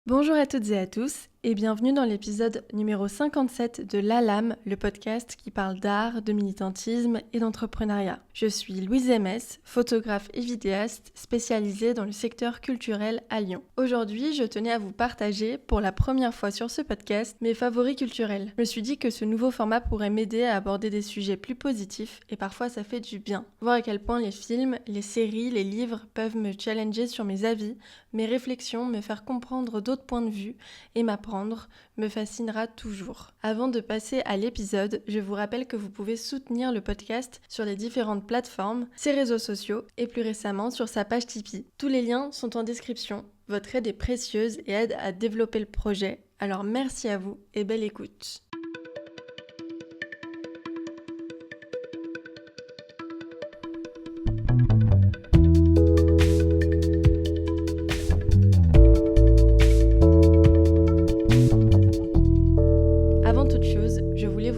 Bonjour à toutes et à tous et bienvenue dans l'épisode numéro 57 de La Lame, le podcast qui parle d'art, de militantisme et d'entrepreneuriat. Je suis Louise Mess, photographe et vidéaste spécialisée dans le secteur culturel à Lyon. Aujourd'hui, je tenais à vous partager pour la première fois sur ce podcast mes favoris culturels. Je me suis dit que ce nouveau format pourrait m'aider à aborder des sujets plus positifs et parfois ça fait du bien. Voir à quel point les films, les séries, les livres peuvent me challenger sur mes avis, mes réflexions, me faire comprendre d'autres points de vue et m'apprendre me fascinera toujours. Avant de passer à l'épisode, je vous rappelle que vous pouvez soutenir le podcast sur les différentes plateformes, ses réseaux sociaux et plus récemment sur sa page Tipeee. Tous les liens sont en description. Votre aide est précieuse et aide à développer le projet. Alors merci à vous et belle écoute.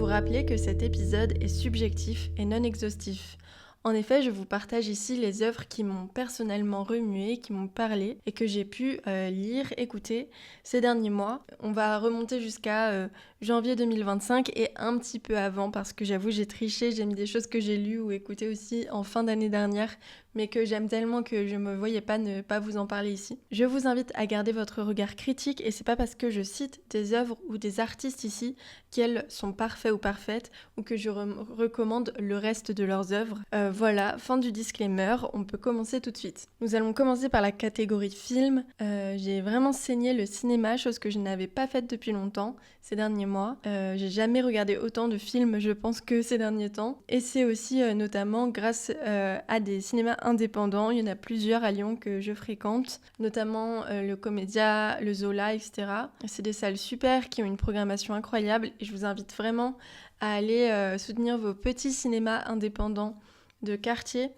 Rappeler que cet épisode est subjectif et non exhaustif. En effet, je vous partage ici les œuvres qui m'ont personnellement remué, qui m'ont parlé et que j'ai pu lire, écouter ces derniers mois. On va remonter jusqu'à janvier 2025 et un petit peu avant parce que j'avoue j'ai triché, j'ai mis des choses que j'ai lues ou écoutées aussi en fin d'année dernière mais que j'aime tellement que je me voyais pas ne pas vous en parler ici. Je vous invite à garder votre regard critique et c'est pas parce que je cite des œuvres ou des artistes ici qu'elles sont parfaits ou parfaites ou que je recommande le reste de leurs œuvres. Voilà, fin du disclaimer, on peut commencer tout de suite. Nous allons commencer par la catégorie film. J'ai vraiment saigné le cinéma, chose que je n'avais pas faite depuis longtemps ces derniers mois. J'ai jamais regardé autant de films, je pense, que ces derniers temps. Et c'est aussi notamment grâce à des cinémas indépendants. Il y en a plusieurs à Lyon que je fréquente, notamment le Comédia, le Zola, etc. C'est des salles super qui ont une programmation incroyable et je vous invite vraiment à aller soutenir vos petits cinémas indépendants de quartier.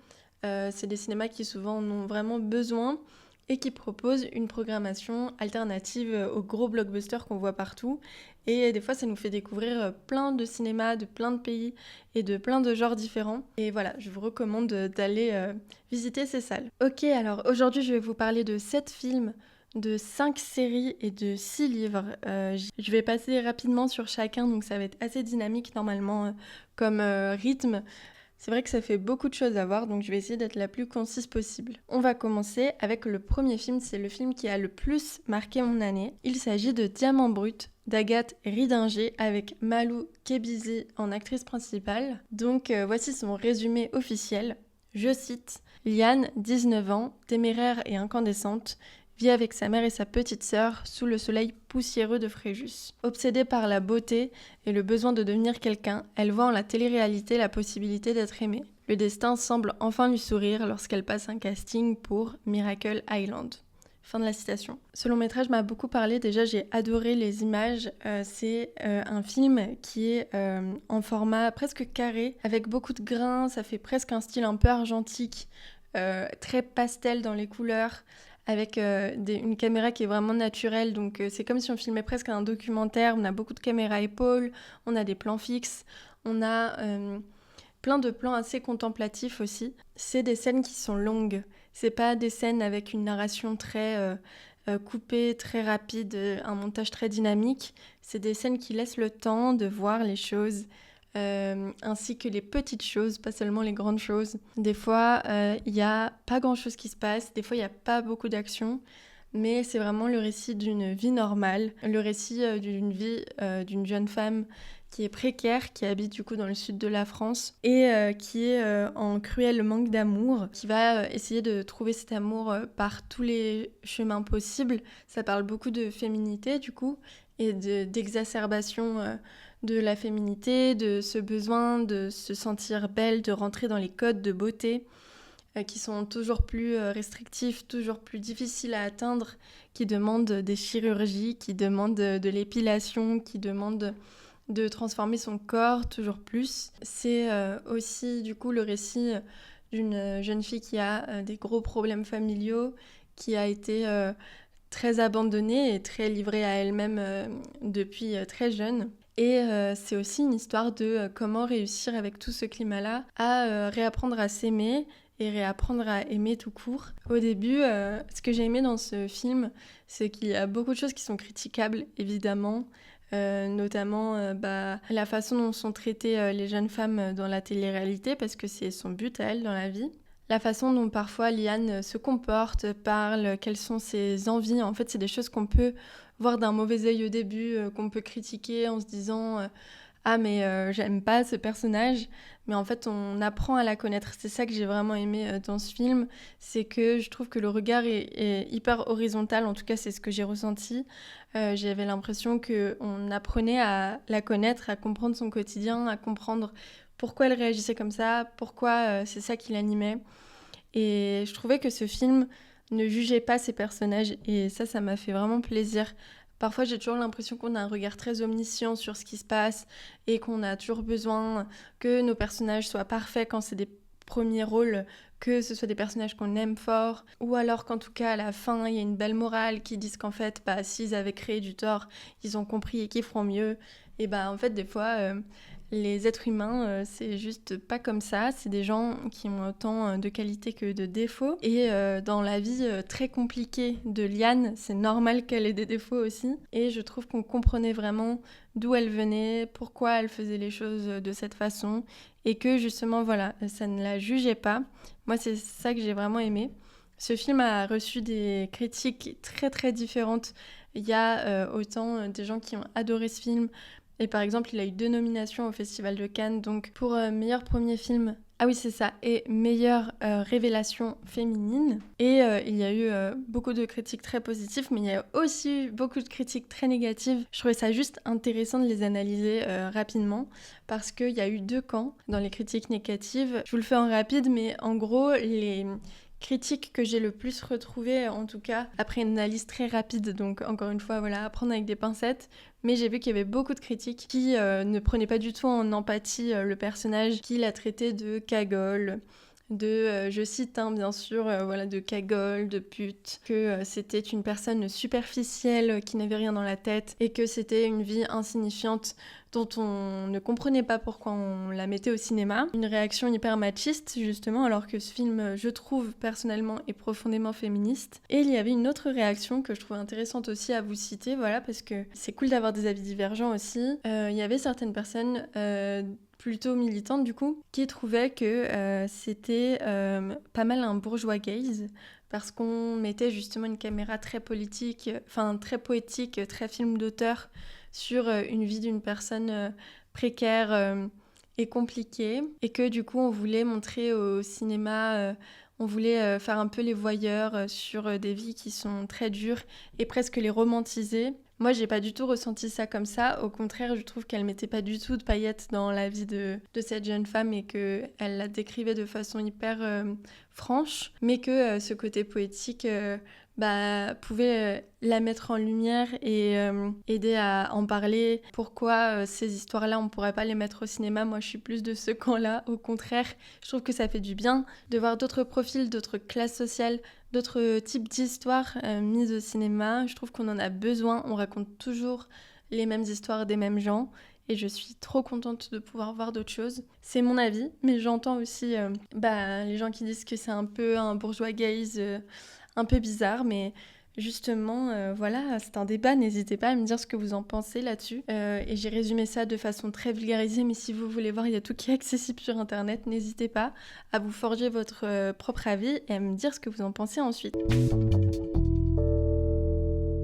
C'est des cinémas qui souvent en ont vraiment besoin et qui proposent une programmation alternative aux gros blockbusters qu'on voit partout. Et des fois, ça nous fait découvrir plein de cinémas de plein de pays et de plein de genres différents. Et voilà, je vous recommande d'aller visiter ces salles. Ok, alors aujourd'hui, je vais vous parler de 7 films, de 5 séries et de 6 livres. Je vais passer rapidement sur chacun, donc ça va être assez dynamique normalement comme rythme. C'est vrai que ça fait beaucoup de choses à voir, donc je vais essayer d'être la plus concise possible. On va commencer avec le premier film, c'est le film qui a le plus marqué mon année. Il s'agit de Diamant Brut d'Agathe Ridinger avec Malou Kebizi en actrice principale. Donc voici son résumé officiel. Je cite « Liane, 19 ans, téméraire et incandescente, vit avec sa mère et sa petite sœur sous le soleil poussiéreux de Fréjus. Obsédée par la beauté et le besoin de devenir quelqu'un, elle voit en la télé-réalité la possibilité d'être aimée. Le destin semble enfin lui sourire lorsqu'elle passe un casting pour Miracle Island. » Fin de la citation. Ce long métrage m'a beaucoup parlé, déjà j'ai adoré les images, c'est un film qui est en format presque carré, avec beaucoup de grains, ça fait presque un style un peu argentique, très pastel dans les couleurs, avec une caméra qui est vraiment naturelle, donc c'est comme si on filmait presque un documentaire. On a beaucoup de caméras épaules, on a des plans fixes, on a plein de plans assez contemplatifs aussi. C'est des scènes qui sont longues, c'est pas des scènes avec une narration très coupée, très rapide, un montage très dynamique. C'est des scènes qui laissent le temps de voir les choses, ainsi que les petites choses, pas seulement les grandes choses. Des fois, il n'y a pas grand-chose qui se passe, des fois, il n'y a pas beaucoup d'action, mais c'est vraiment le récit d'une vie normale, le récit d'une vie d'une jeune femme qui est précaire, qui habite du coup dans le sud de la France et qui est en cruel manque d'amour, qui va essayer de trouver cet amour par tous les chemins possibles. Ça parle beaucoup de féminité du coup et d'exacerbation de la féminité, de ce besoin de se sentir belle, de rentrer dans les codes de beauté qui sont toujours plus restrictifs, toujours plus difficiles à atteindre, qui demandent des chirurgies, qui demandent de l'épilation, qui demandent de transformer son corps toujours plus. C'est aussi du coup le récit d'une jeune fille qui a des gros problèmes familiaux, qui a été très abandonnée et très livrée à elle-même depuis très jeune. Et c'est aussi une histoire de comment réussir avec tout ce climat-là à réapprendre à s'aimer et réapprendre à aimer tout court. Au début, ce que j'ai aimé dans ce film, c'est qu'il y a beaucoup de choses qui sont critiquables, évidemment. Notamment la façon dont sont traitées les jeunes femmes dans la télé-réalité, parce que c'est son but à elle dans la vie. La façon dont parfois Liane se comporte, parle, quelles sont ses envies. En fait, c'est des choses qu'on peut voir d'un mauvais œil au début, qu'on peut critiquer en se disant ah mais j'aime pas ce personnage. Mais en fait, on apprend à la connaître. C'est ça que j'ai vraiment aimé dans ce film. C'est que je trouve que le regard est hyper horizontal. En tout cas, c'est ce que j'ai ressenti. J'avais l'impression qu'on apprenait à la connaître, à comprendre son quotidien, à comprendre pourquoi elle réagissait comme ça, pourquoi c'est ça qui l'animait. Et je trouvais que ce film ne jugeait pas ses personnages. Et ça m'a fait vraiment plaisir. Parfois, j'ai toujours l'impression qu'on a un regard très omniscient sur ce qui se passe et qu'on a toujours besoin que nos personnages soient parfaits quand c'est des premiers rôles, que ce soit des personnages qu'on aime fort, ou alors qu'en tout cas, à la fin, il y a une belle morale qui disent qu'en fait, s'ils avaient créé du tort, ils ont compris et qu'ils feront mieux. Et en fait, des fois, les êtres humains, c'est juste pas comme ça. C'est des gens qui ont autant de qualités que de défauts. Et dans la vie très compliquée de Liane, c'est normal qu'elle ait des défauts aussi. Et je trouve qu'on comprenait vraiment d'où elle venait, pourquoi elle faisait les choses de cette façon. Et que justement, voilà, ça ne la jugeait pas. Moi, c'est ça que j'ai vraiment aimé. Ce film a reçu des critiques très très différentes. Il y a autant des gens qui ont adoré ce film. Et par exemple, il a eu 2 nominations au Festival de Cannes, donc pour meilleur premier film, ah oui c'est ça, et meilleure révélation féminine. Et il y a eu beaucoup de critiques très positives, mais il y a aussi eu beaucoup de critiques très négatives. Je trouvais ça juste intéressant de les analyser rapidement, parce qu'il y a eu 2 camps dans les critiques négatives. Je vous le fais en rapide, mais en gros, les critiques que j'ai le plus retrouvées, en tout cas, après une analyse très rapide, donc encore une fois, voilà, à prendre avec des pincettes, mais j'ai vu qu'il y avait beaucoup de critiques qui ne prenaient pas du tout en empathie le personnage, qui l'a traité de cagole, je cite bien sûr, de cagole, de pute, que c'était une personne superficielle qui n'avait rien dans la tête et que c'était une vie insignifiante dont on ne comprenait pas pourquoi on la mettait au cinéma. Une réaction hyper machiste justement, alors que ce film, je trouve personnellement, est profondément féministe. Et il y avait une autre réaction que je trouve intéressante aussi à vous citer, voilà, parce que c'est cool d'avoir des avis divergents aussi. Il y avait certaines personnes plutôt militante du coup, qui trouvait que c'était pas mal un bourgeois gaze, parce qu'on mettait justement une caméra très politique, très poétique, très film d'auteur, sur une vie d'une personne précaire et compliquée, et que du coup on voulait montrer au cinéma, on voulait faire un peu les voyeurs sur des vies qui sont très dures et presque les romantiser. Moi, j'ai pas du tout ressenti ça comme ça. Au contraire, je trouve qu'elle mettait pas du tout de paillettes dans la vie de cette jeune femme et qu'elle la décrivait de façon hyper franche, mais que ce côté poétique pouvait la mettre en lumière et aider à en parler. Pourquoi ces histoires-là, on pourrait pas les mettre au cinéma? Moi, je suis plus de ce camp-là. Au contraire, je trouve que ça fait du bien de voir d'autres profils, d'autres classes sociales, d'autres types d'histoires mises au cinéma. Je trouve qu'on en a besoin. On raconte toujours les mêmes histoires des mêmes gens. Et je suis trop contente de pouvoir voir d'autres choses. C'est mon avis, mais j'entends aussi les gens qui disent que c'est un peu un bourgeois gaze un peu bizarre, mais justement, c'est un débat. N'hésitez pas à me dire ce que vous en pensez là-dessus. Et j'ai résumé ça de façon très vulgarisée, mais si vous voulez voir, il y a tout qui est accessible sur Internet. N'hésitez pas à vous forger votre propre avis et à me dire ce que vous en pensez ensuite.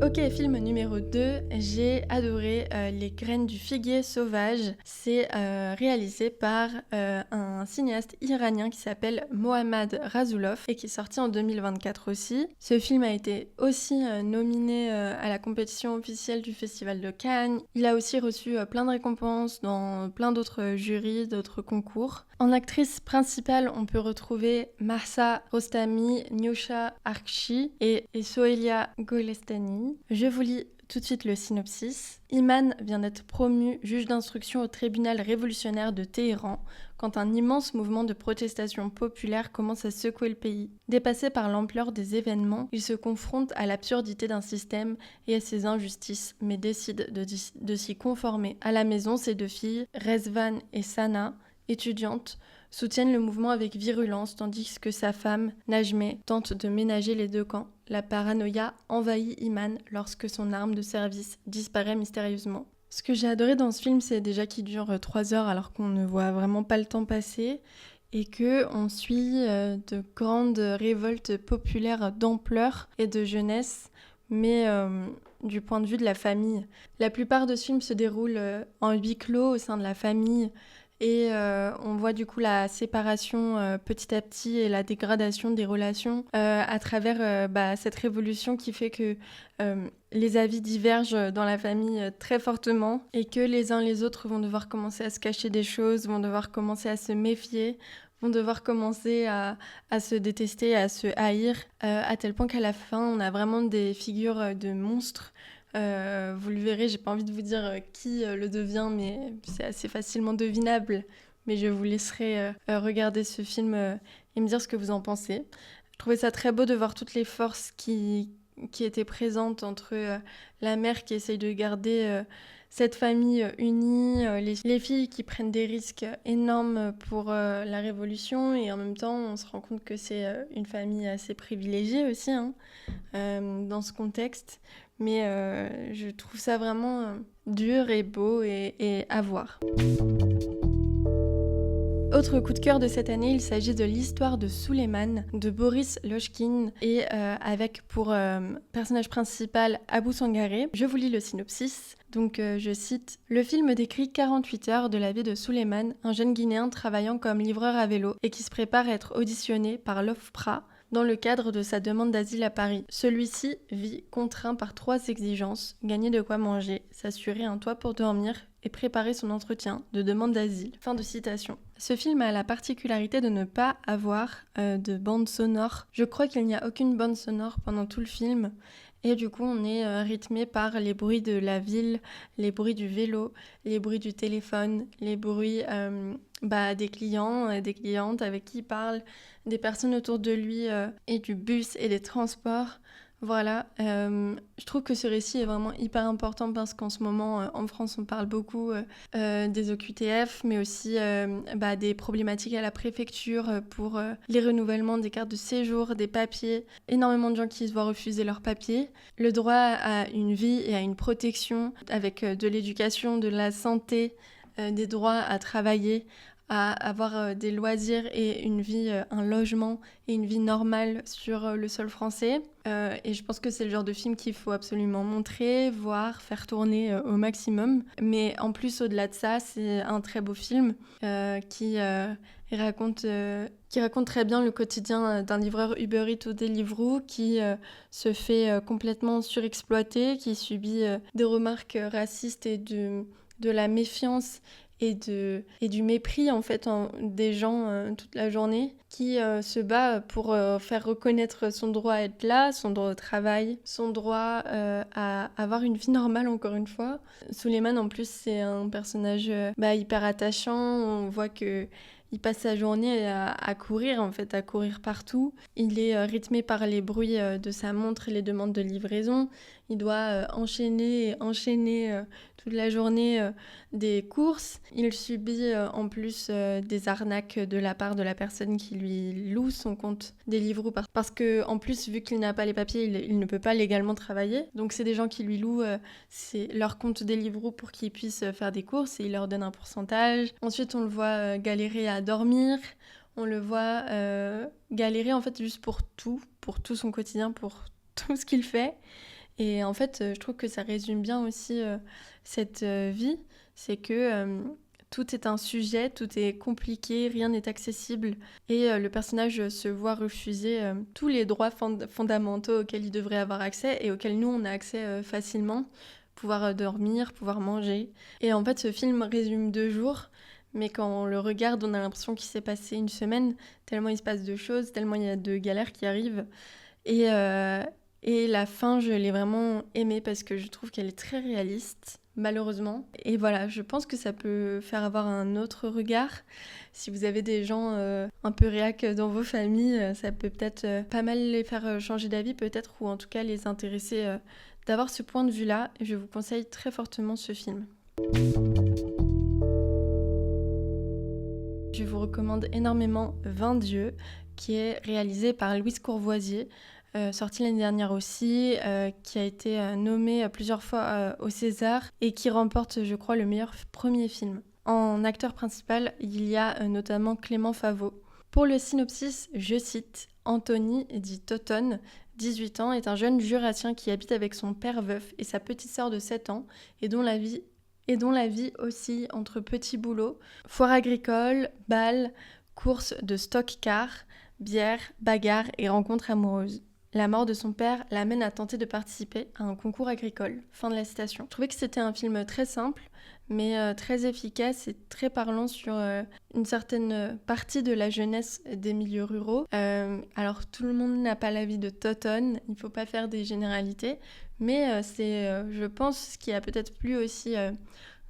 Ok, film numéro 2, j'ai adoré Les graines du figuier sauvage. C'est réalisé par un cinéaste iranien qui s'appelle Mohammad Rasulov et qui est sorti en 2024 aussi. Ce film a été aussi nominé à la compétition officielle du Festival de Cannes. Il a aussi reçu plein de récompenses dans plein d'autres jurys, d'autres concours. En actrice principale, on peut retrouver Mahsa Rostami, Nyusha Arkshi et Sohelia Golestani. Je vous lis tout de suite le synopsis. Iman vient d'être promu juge d'instruction au tribunal révolutionnaire de Téhéran quand un immense mouvement de protestation populaire commence à secouer le pays. Dépassé par l'ampleur des événements, il se confronte à l'absurdité d'un système et à ses injustices, mais décide de s'y conformer. À la maison, ses 2 filles, Rezvan et Sana, étudiantes, soutiennent le mouvement avec virulence, tandis que sa femme, Najmeh, tente de ménager les deux camps. La paranoïa envahit Iman lorsque son arme de service disparaît mystérieusement. Ce que j'ai adoré dans ce film, c'est déjà qu'il dure 3 heures alors qu'on ne voit vraiment pas le temps passer et qu'on suit de grandes révoltes populaires d'ampleur et de jeunesse, mais du point de vue de la famille. La plupart de ce film se déroule en huis clos au sein de la famille et on voit du coup la séparation petit à petit et la dégradation des relations à travers cette révolution qui fait que les avis divergent dans la famille très fortement et que les uns les autres vont devoir commencer à se cacher des choses, vont devoir commencer à se méfier, vont devoir commencer à se détester, à se haïr, à tel point qu'à la fin, on a vraiment des figures de monstres. Vous le verrez, j'ai pas envie de vous dire qui le devient, mais c'est assez facilement devinable. Mais je vous laisserai regarder ce film et me dire ce que vous en pensez. Je trouvais ça très beau de voir toutes les forces qui étaient présentes entre la mère qui essaye de garder cette famille unie, les filles qui prennent des risques énormes pour la révolution, et en même temps on se rend compte que c'est une famille assez privilégiée aussi dans ce contexte. Mais je trouve ça vraiment dur et beau et à voir. Autre coup de cœur de cette année, il s'agit de l'histoire de Souleymane de Boris Lochkin et avec pour personnage principal Abou Sangaré. Je vous lis le synopsis. Donc je cite: Le film décrit 48 heures de la vie de Souleymane, un jeune Guinéen travaillant comme livreur à vélo et qui se prépare à être auditionné par l'OFPRA dans le cadre de sa demande d'asile à Paris. Celui-ci vit contraint par 3 exigences: gagner de quoi manger, s'assurer un toit pour dormir et préparer son entretien de demande d'asile. Fin de citation. Ce film a la particularité de ne pas avoir de bande sonore. Je crois qu'il n'y a aucune bande sonore pendant tout le film. Et du coup, on est rythmé par les bruits de la ville, les bruits du vélo, les bruits du téléphone, les bruits des clients, des clientes avec qui il parle, des personnes autour de lui et du bus et des transports. Voilà, je trouve que ce récit est vraiment hyper important parce qu'en ce moment, en France, on parle beaucoup des OQTF, mais aussi des problématiques à la préfecture pour les renouvellements des cartes de séjour, des papiers. Énormément de gens qui se voient refuser leurs papiers. Le droit à une vie et à une protection avec de l'éducation, de la santé, des droits à travailler, à avoir des loisirs et une vie, un logement et une vie normale sur le sol français. Et je pense que c'est le genre de film qu'il faut absolument montrer, voir, faire tourner au maximum. Mais en plus, au-delà de ça, c'est un très beau film qui raconte très bien le quotidien d'un livreur Uber Eats ou Deliveroo qui se fait complètement surexploiter, qui subit des remarques racistes et de la méfiance et du mépris en fait des gens toute la journée, qui se bat pour faire reconnaître son droit à être là, son droit au travail, son droit à avoir une vie normale encore une fois. Souleymane en plus c'est un personnage hyper attachant, on voit que il passe sa journée à courir en fait, à courir partout. Il est rythmé par les bruits de sa montre et les demandes de livraison. Il doit enchaîner toute la journée des courses. Il subit en plus des arnaques de la part de la personne qui lui loue son compte Deliveroo parce que en plus, vu qu'il n'a pas les papiers, il ne peut pas légalement travailler. Donc c'est des gens qui lui louent leur compte Deliveroo pour qu'il puisse faire des courses et il leur donne un pourcentage. Ensuite, on le voit galérer à dormir. On le voit galérer en fait juste pour tout son quotidien, pour tout ce qu'il fait. Et en fait, je trouve que ça résume bien aussi cette vie. C'est que tout est un sujet, tout est compliqué, rien n'est accessible. Et le personnage se voit refuser tous les droits fondamentaux auxquels il devrait avoir accès et auxquels nous, on a accès facilement. Pouvoir dormir, pouvoir manger. Et en fait, ce film résume 2 jours. Mais quand on le regarde, on a l'impression qu'il s'est passé une semaine, tellement il se passe de choses, tellement il y a de galères qui arrivent. Et la fin, je l'ai vraiment aimée parce que je trouve qu'elle est très réaliste, malheureusement. Et voilà, je pense que ça peut faire avoir un autre regard. Si vous avez des gens un peu réac dans vos familles, ça peut peut-être pas mal les faire changer d'avis, peut-être, ou en tout cas les intéresser d'avoir ce point de vue-là. Je vous conseille très fortement ce film. je vous recommande énormément 20 dieux, qui est réalisé par Louise Courvoisier, sorti l'année dernière aussi, qui a été nommé plusieurs fois au César et qui remporte, je crois, le meilleur premier film. En acteur principal, il y a notamment Clément Favot. Pour le synopsis, je cite « Anthony, dit Toton, 18 ans, est un jeune jurassien qui habite avec son père veuf et sa petite sœur de 7 ans et dont la vie oscille entre petits boulots, foire agricole, bal, courses de stock-car, bière, bagarre et rencontres amoureuses. La mort de son père l'amène à tenter de participer à un concours agricole. » Fin de la citation. Je trouvais que c'était un film très simple, mais très efficace et très parlant sur une certaine partie de la jeunesse des milieux ruraux. Alors tout le monde n'a pas la vie de Toton, il ne faut pas faire des généralités, mais c'est, je pense, ce qui a peut-être plu aussi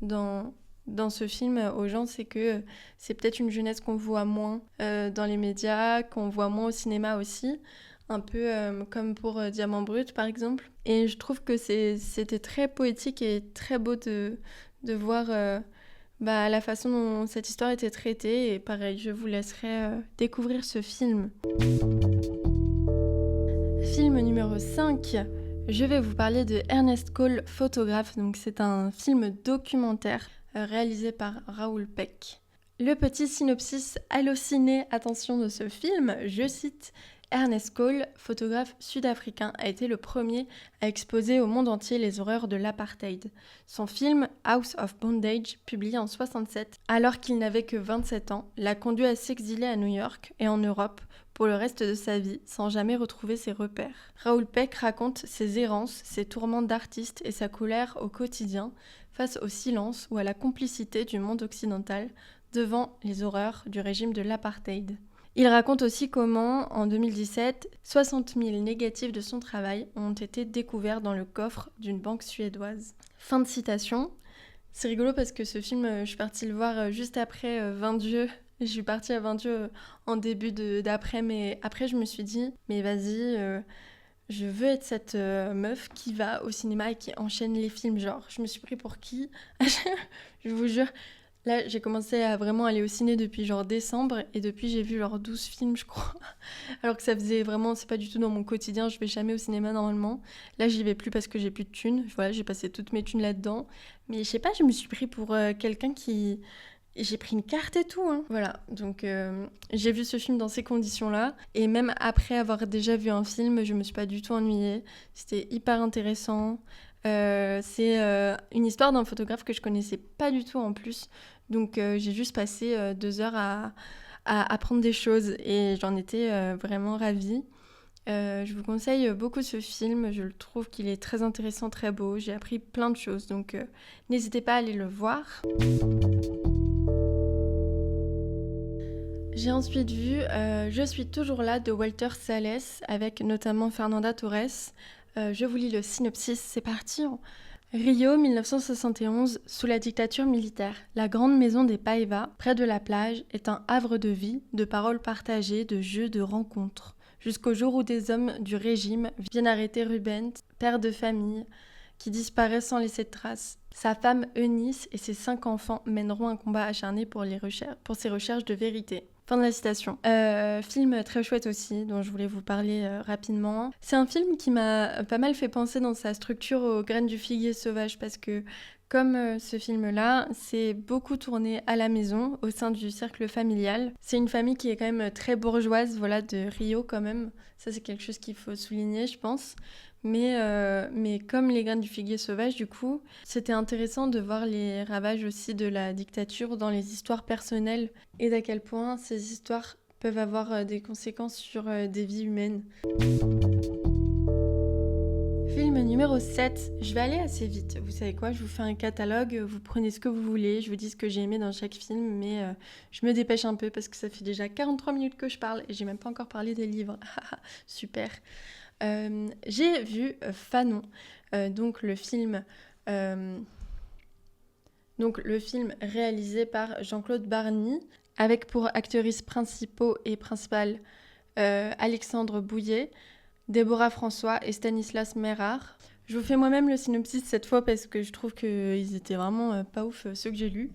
dans ce film aux gens, c'est que c'est peut-être une jeunesse qu'on voit moins dans les médias, qu'on voit moins au cinéma aussi, un peu comme pour Diamant Brut par exemple. Et je trouve que c'était très poétique et très beau de voir la façon dont cette histoire était traitée. Et pareil, je vous laisserai découvrir ce film. Film numéro 5, je vais vous parler de Ernest Cole, photographe. Donc c'est un film documentaire réalisé par Raoul Peck. Le petit synopsis halluciné, attention, de ce film, je cite « Ernest Cole, photographe sud-africain, a été le premier à exposer au monde entier les horreurs de l'apartheid. Son film House of Bondage, publié en 1967, alors qu'il n'avait que 27 ans, l'a conduit à s'exiler à New York et en Europe pour le reste de sa vie, sans jamais retrouver ses repères. Raoul Peck raconte ses errances, ses tourments d'artiste et sa colère au quotidien, face au silence ou à la complicité du monde occidental devant les horreurs du régime de l'apartheid. Il raconte aussi comment, en 2017, 60 000 négatifs de son travail ont été découverts dans le coffre d'une banque suédoise. Fin de citation. C'est rigolo parce que ce film, je suis partie le voir juste après 20 dieux. Je suis partie à 20 dieux en début d'après, mais après je me suis dit, mais vas-y, je veux être cette meuf qui va au cinéma et qui enchaîne les films. Genre, je me suis pris pour qui? Je vous jure. Là, j'ai commencé à vraiment aller au ciné depuis genre décembre et depuis j'ai vu genre 12 films, je crois. Alors que ça faisait vraiment, c'est pas du tout dans mon quotidien, je vais jamais au cinéma normalement. Là, j'y vais plus parce que j'ai plus de thunes. Voilà, j'ai passé toutes mes thunes là-dedans. Mais je sais pas, je me suis pris pour quelqu'un qui... J'ai pris une carte et tout, hein. Voilà, donc j'ai vu ce film dans ces conditions-là. Et même après avoir déjà vu un film, je me suis pas du tout ennuyée. C'était hyper intéressant. C'est une histoire d'un photographe que je connaissais pas du tout en plus. Donc j'ai juste passé 2 heures à apprendre des choses et j'en étais vraiment ravie. Je vous conseille beaucoup ce film, je le trouve qu'il est très intéressant, très beau. J'ai appris plein de choses, donc n'hésitez pas à aller le voir. J'ai ensuite vu Je suis toujours là de Walter Salles avec notamment Fernanda Torres. Je vous lis le synopsis, c'est parti. Rio 1971, sous la dictature militaire, la grande maison des Paiva, près de la plage, est un havre de vie, de paroles partagées, de jeux, de rencontres. Jusqu'au jour où des hommes du régime viennent arrêter Ruben, père de famille, qui disparaît sans laisser de traces. Sa femme Eunice et ses 5 enfants mèneront un combat acharné pour ses recherches de vérité. Fin de la citation. Film très chouette aussi, dont je voulais vous parler rapidement. C'est un film qui m'a pas mal fait penser dans sa structure aux Graines du figuier sauvage, parce que comme ce film-là, c'est beaucoup tourné à la maison, au sein du cercle familial. C'est une famille qui est quand même très bourgeoise, voilà, de Rio quand même. Ça, c'est quelque chose qu'il faut souligner, je pense. Mais comme les Graines du figuier sauvage, du coup, c'était intéressant de voir les ravages aussi de la dictature dans les histoires personnelles et d'à quel point ces histoires peuvent avoir des conséquences sur des vies humaines. Film numéro 7, je vais aller assez vite. Vous savez quoi, je vous fais un catalogue, vous prenez ce que vous voulez, je vous dis ce que j'ai aimé dans chaque film, mais je me dépêche un peu parce que ça fait déjà 43 minutes que je parle et j'ai même pas encore parlé des livres. Super. J'ai vu Fanon, donc le film réalisé par Jean-Claude Barny, avec pour actrices principaux et principales Alexandre Bouillet, Déborah François et Stanislas Mérard. Je vous fais moi-même le synopsis cette fois parce que je trouve qu'ils étaient vraiment pas ouf ceux que j'ai lus.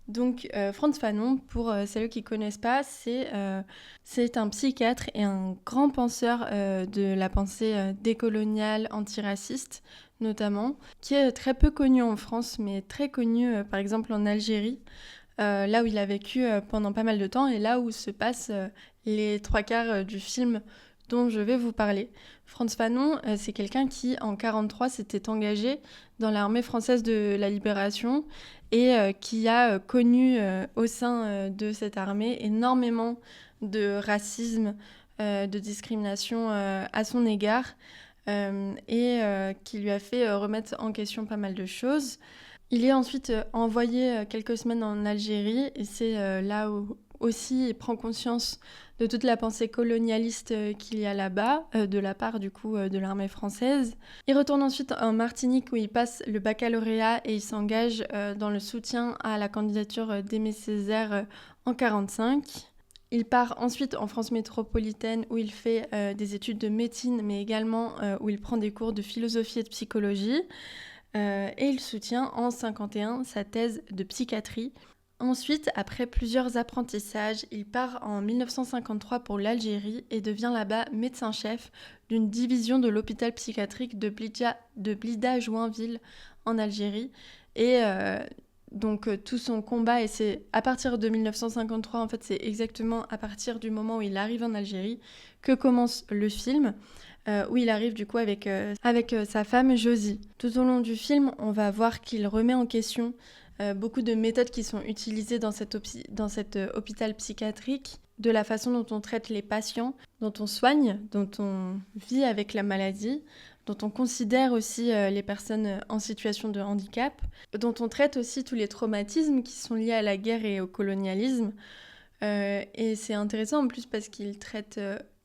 Donc Frantz Fanon, pour celles qui ne connaissent pas, c'est un psychiatre et un grand penseur de la pensée décoloniale, antiraciste notamment, qui est très peu connu en France, mais très connu par exemple en Algérie, là où il a vécu pendant pas mal de temps et là où se passent les trois quarts du film dont je vais vous parler. Frantz Fanon, c'est quelqu'un qui, en 1943, s'était engagé dans l'armée française de la Libération et qui a connu au sein de cette armée énormément de racisme, de discrimination à son égard et qui lui a fait remettre en question pas mal de choses. Il est ensuite envoyé quelques semaines en Algérie et c'est là où aussi il prend conscience de toute la pensée colonialiste qu'il y a là-bas, de la part du coup de l'armée française. Il retourne ensuite en Martinique où il passe le baccalauréat et il s'engage dans le soutien à la candidature d'Aimé Césaire en 1945. Il part ensuite en France métropolitaine où il fait des études de médecine mais également où il prend des cours de philosophie et de psychologie. Et il soutient en 1951 sa thèse de psychiatrie. Ensuite, après plusieurs apprentissages, il part en 1953 pour l'Algérie et devient là-bas médecin-chef d'une division de l'hôpital psychiatrique de Blida-Joinville en Algérie. Et donc tout son combat, et c'est à partir de 1953, en fait c'est exactement à partir du moment où il arrive en Algérie que commence le film. Où il arrive du coup avec sa femme Josie. Tout au long du film, on va voir qu'il remet en question beaucoup de méthodes qui sont utilisées dans cet hôpital psychiatrique, de la façon dont on traite les patients, dont on soigne, dont on vit avec la maladie, dont on considère aussi les personnes en situation de handicap, dont on traite aussi tous les traumatismes qui sont liés à la guerre et au colonialisme. Et c'est intéressant en plus parce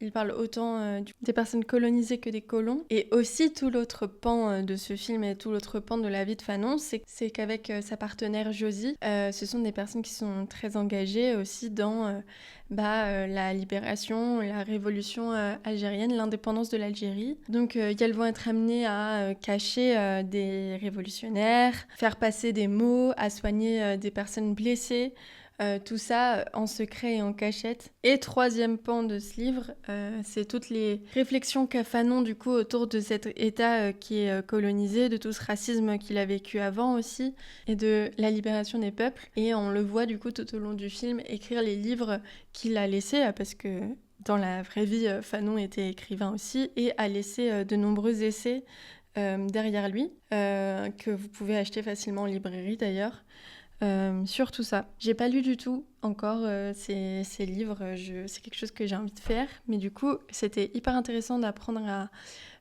il parle autant des personnes colonisées que des colons. Et aussi tout l'autre pan de ce film et tout l'autre pan de la vie de Fanon, c'est qu'avec sa partenaire Josie, ce sont des personnes qui sont très engagées aussi dans la libération, la révolution algérienne, l'indépendance de l'Algérie. Donc elles vont être amenées à cacher des révolutionnaires, faire passer des mots, à soigner des personnes blessées. Tout ça en secret et en cachette. Et troisième pan de ce livre, c'est toutes les réflexions qu'a Fanon du coup autour de cet état qui est colonisé, de tout ce racisme qu'il a vécu avant aussi, et de la libération des peuples. Et on le voit du coup tout au long du film écrire les livres qu'il a laissés, parce que dans la vraie vie, Fanon était écrivain aussi, et a laissé de nombreux essais derrière lui, que vous pouvez acheter facilement en librairie d'ailleurs. Sur tout ça. J'ai pas lu du tout encore ces livres, c'est quelque chose que j'ai envie de faire, mais du coup c'était hyper intéressant d'apprendre à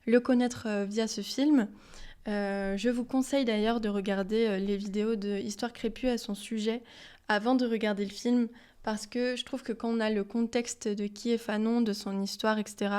le connaître via ce film. Je vous conseille d'ailleurs de regarder les vidéos de Histoire Crépue à son sujet avant de regarder le film, parce que je trouve que quand on a le contexte de qui est Fanon, de son histoire, etc.,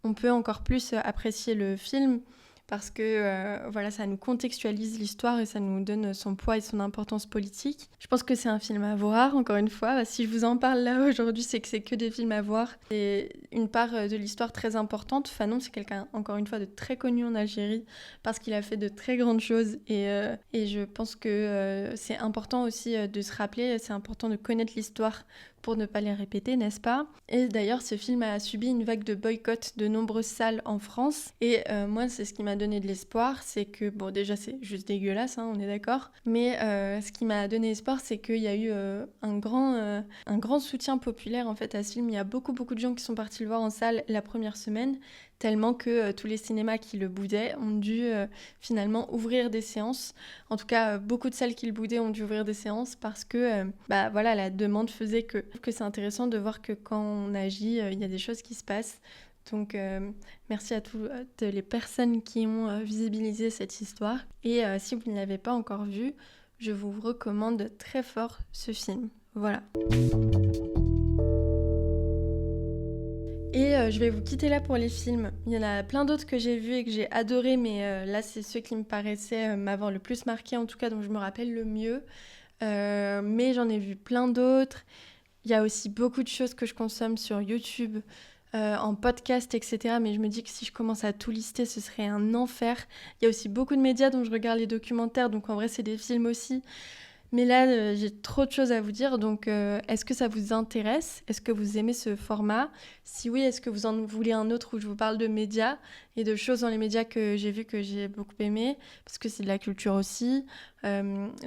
on peut encore plus apprécier le film, parce que ça nous contextualise l'histoire et ça nous donne son poids et son importance politique. Je pense que c'est un film à voir, encore une fois. Si je vous en parle là aujourd'hui, c'est que c'est que des films à voir. C'est une part de l'histoire très importante. Fanon, c'est quelqu'un, encore une fois, de très connu en Algérie parce qu'il a fait de très grandes choses et je pense que c'est important aussi de se rappeler, c'est important de connaître l'histoire pour ne pas les répéter, n'est-ce pas? Et d'ailleurs, ce film a subi une vague de boycott de nombreuses salles en France. Et moi, c'est ce qui m'a donné de l'espoir, c'est que, bon, déjà, c'est juste dégueulasse, hein, on est d'accord. Mais ce qui m'a donné espoir, c'est qu'il y a eu un grand soutien populaire, en fait, à ce film. Il y a beaucoup de gens qui sont partis le voir en salle la première semaine, tellement que tous les cinémas qui le boudaient ont dû finalement ouvrir des séances. En tout cas, beaucoup de salles qui le boudaient ont dû ouvrir des séances parce que la demande faisait que c'est intéressant de voir que quand on agit, il y a des choses qui se passent. Donc merci à toutes les personnes qui ont visibilisé cette histoire. Et si vous ne l'avez pas encore vu, je vous recommande très fort ce film. Voilà. Et je vais vous quitter là pour les films. Il y en a plein d'autres que j'ai vus et que j'ai adorés, mais là, c'est ceux qui me paraissaient m'avoir le plus marqué, en tout cas, dont je me rappelle le mieux. Mais j'en ai vu plein d'autres. Il y a aussi beaucoup de choses que je consomme sur YouTube, en podcast, etc. Mais je me dis que si je commence à tout lister, ce serait un enfer. Il y a aussi beaucoup de médias dont je regarde les documentaires, donc en vrai, c'est des films aussi. Mais là, j'ai trop de choses à vous dire, donc est-ce que ça vous intéresse? Est-ce que vous aimez ce format? Si oui, est-ce que vous en voulez un autre où je vous parle de médias et de choses dans les médias que j'ai vues, que j'ai beaucoup aimé, parce que c'est de la culture aussi.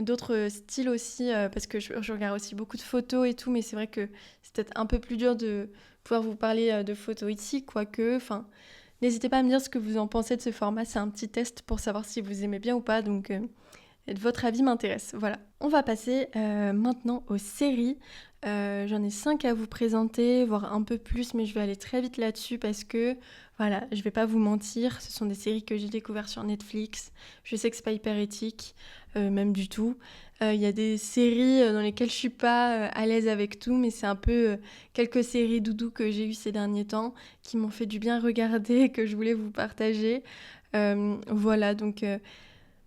D'autres styles aussi, parce que je regarde aussi beaucoup de photos et tout, mais c'est vrai que c'est peut-être un peu plus dur de pouvoir vous parler de photos ici, quoique, enfin... N'hésitez pas à me dire ce que vous en pensez de ce format, c'est un petit test pour savoir si vous aimez bien ou pas, donc votre avis m'intéresse. Voilà. On va passer maintenant aux séries. J'en ai 5 à vous présenter, voire un peu plus, mais je vais aller très vite là-dessus parce que, voilà, je vais pas vous mentir, ce sont des séries que j'ai découvertes sur Netflix. Je sais que c'est pas hyper éthique, même du tout. Il y a des séries dans lesquelles je suis pas à l'aise avec tout, mais c'est un peu quelques séries doudou que j'ai eues ces derniers temps qui m'ont fait du bien regarder et que je voulais vous partager. Voilà, donc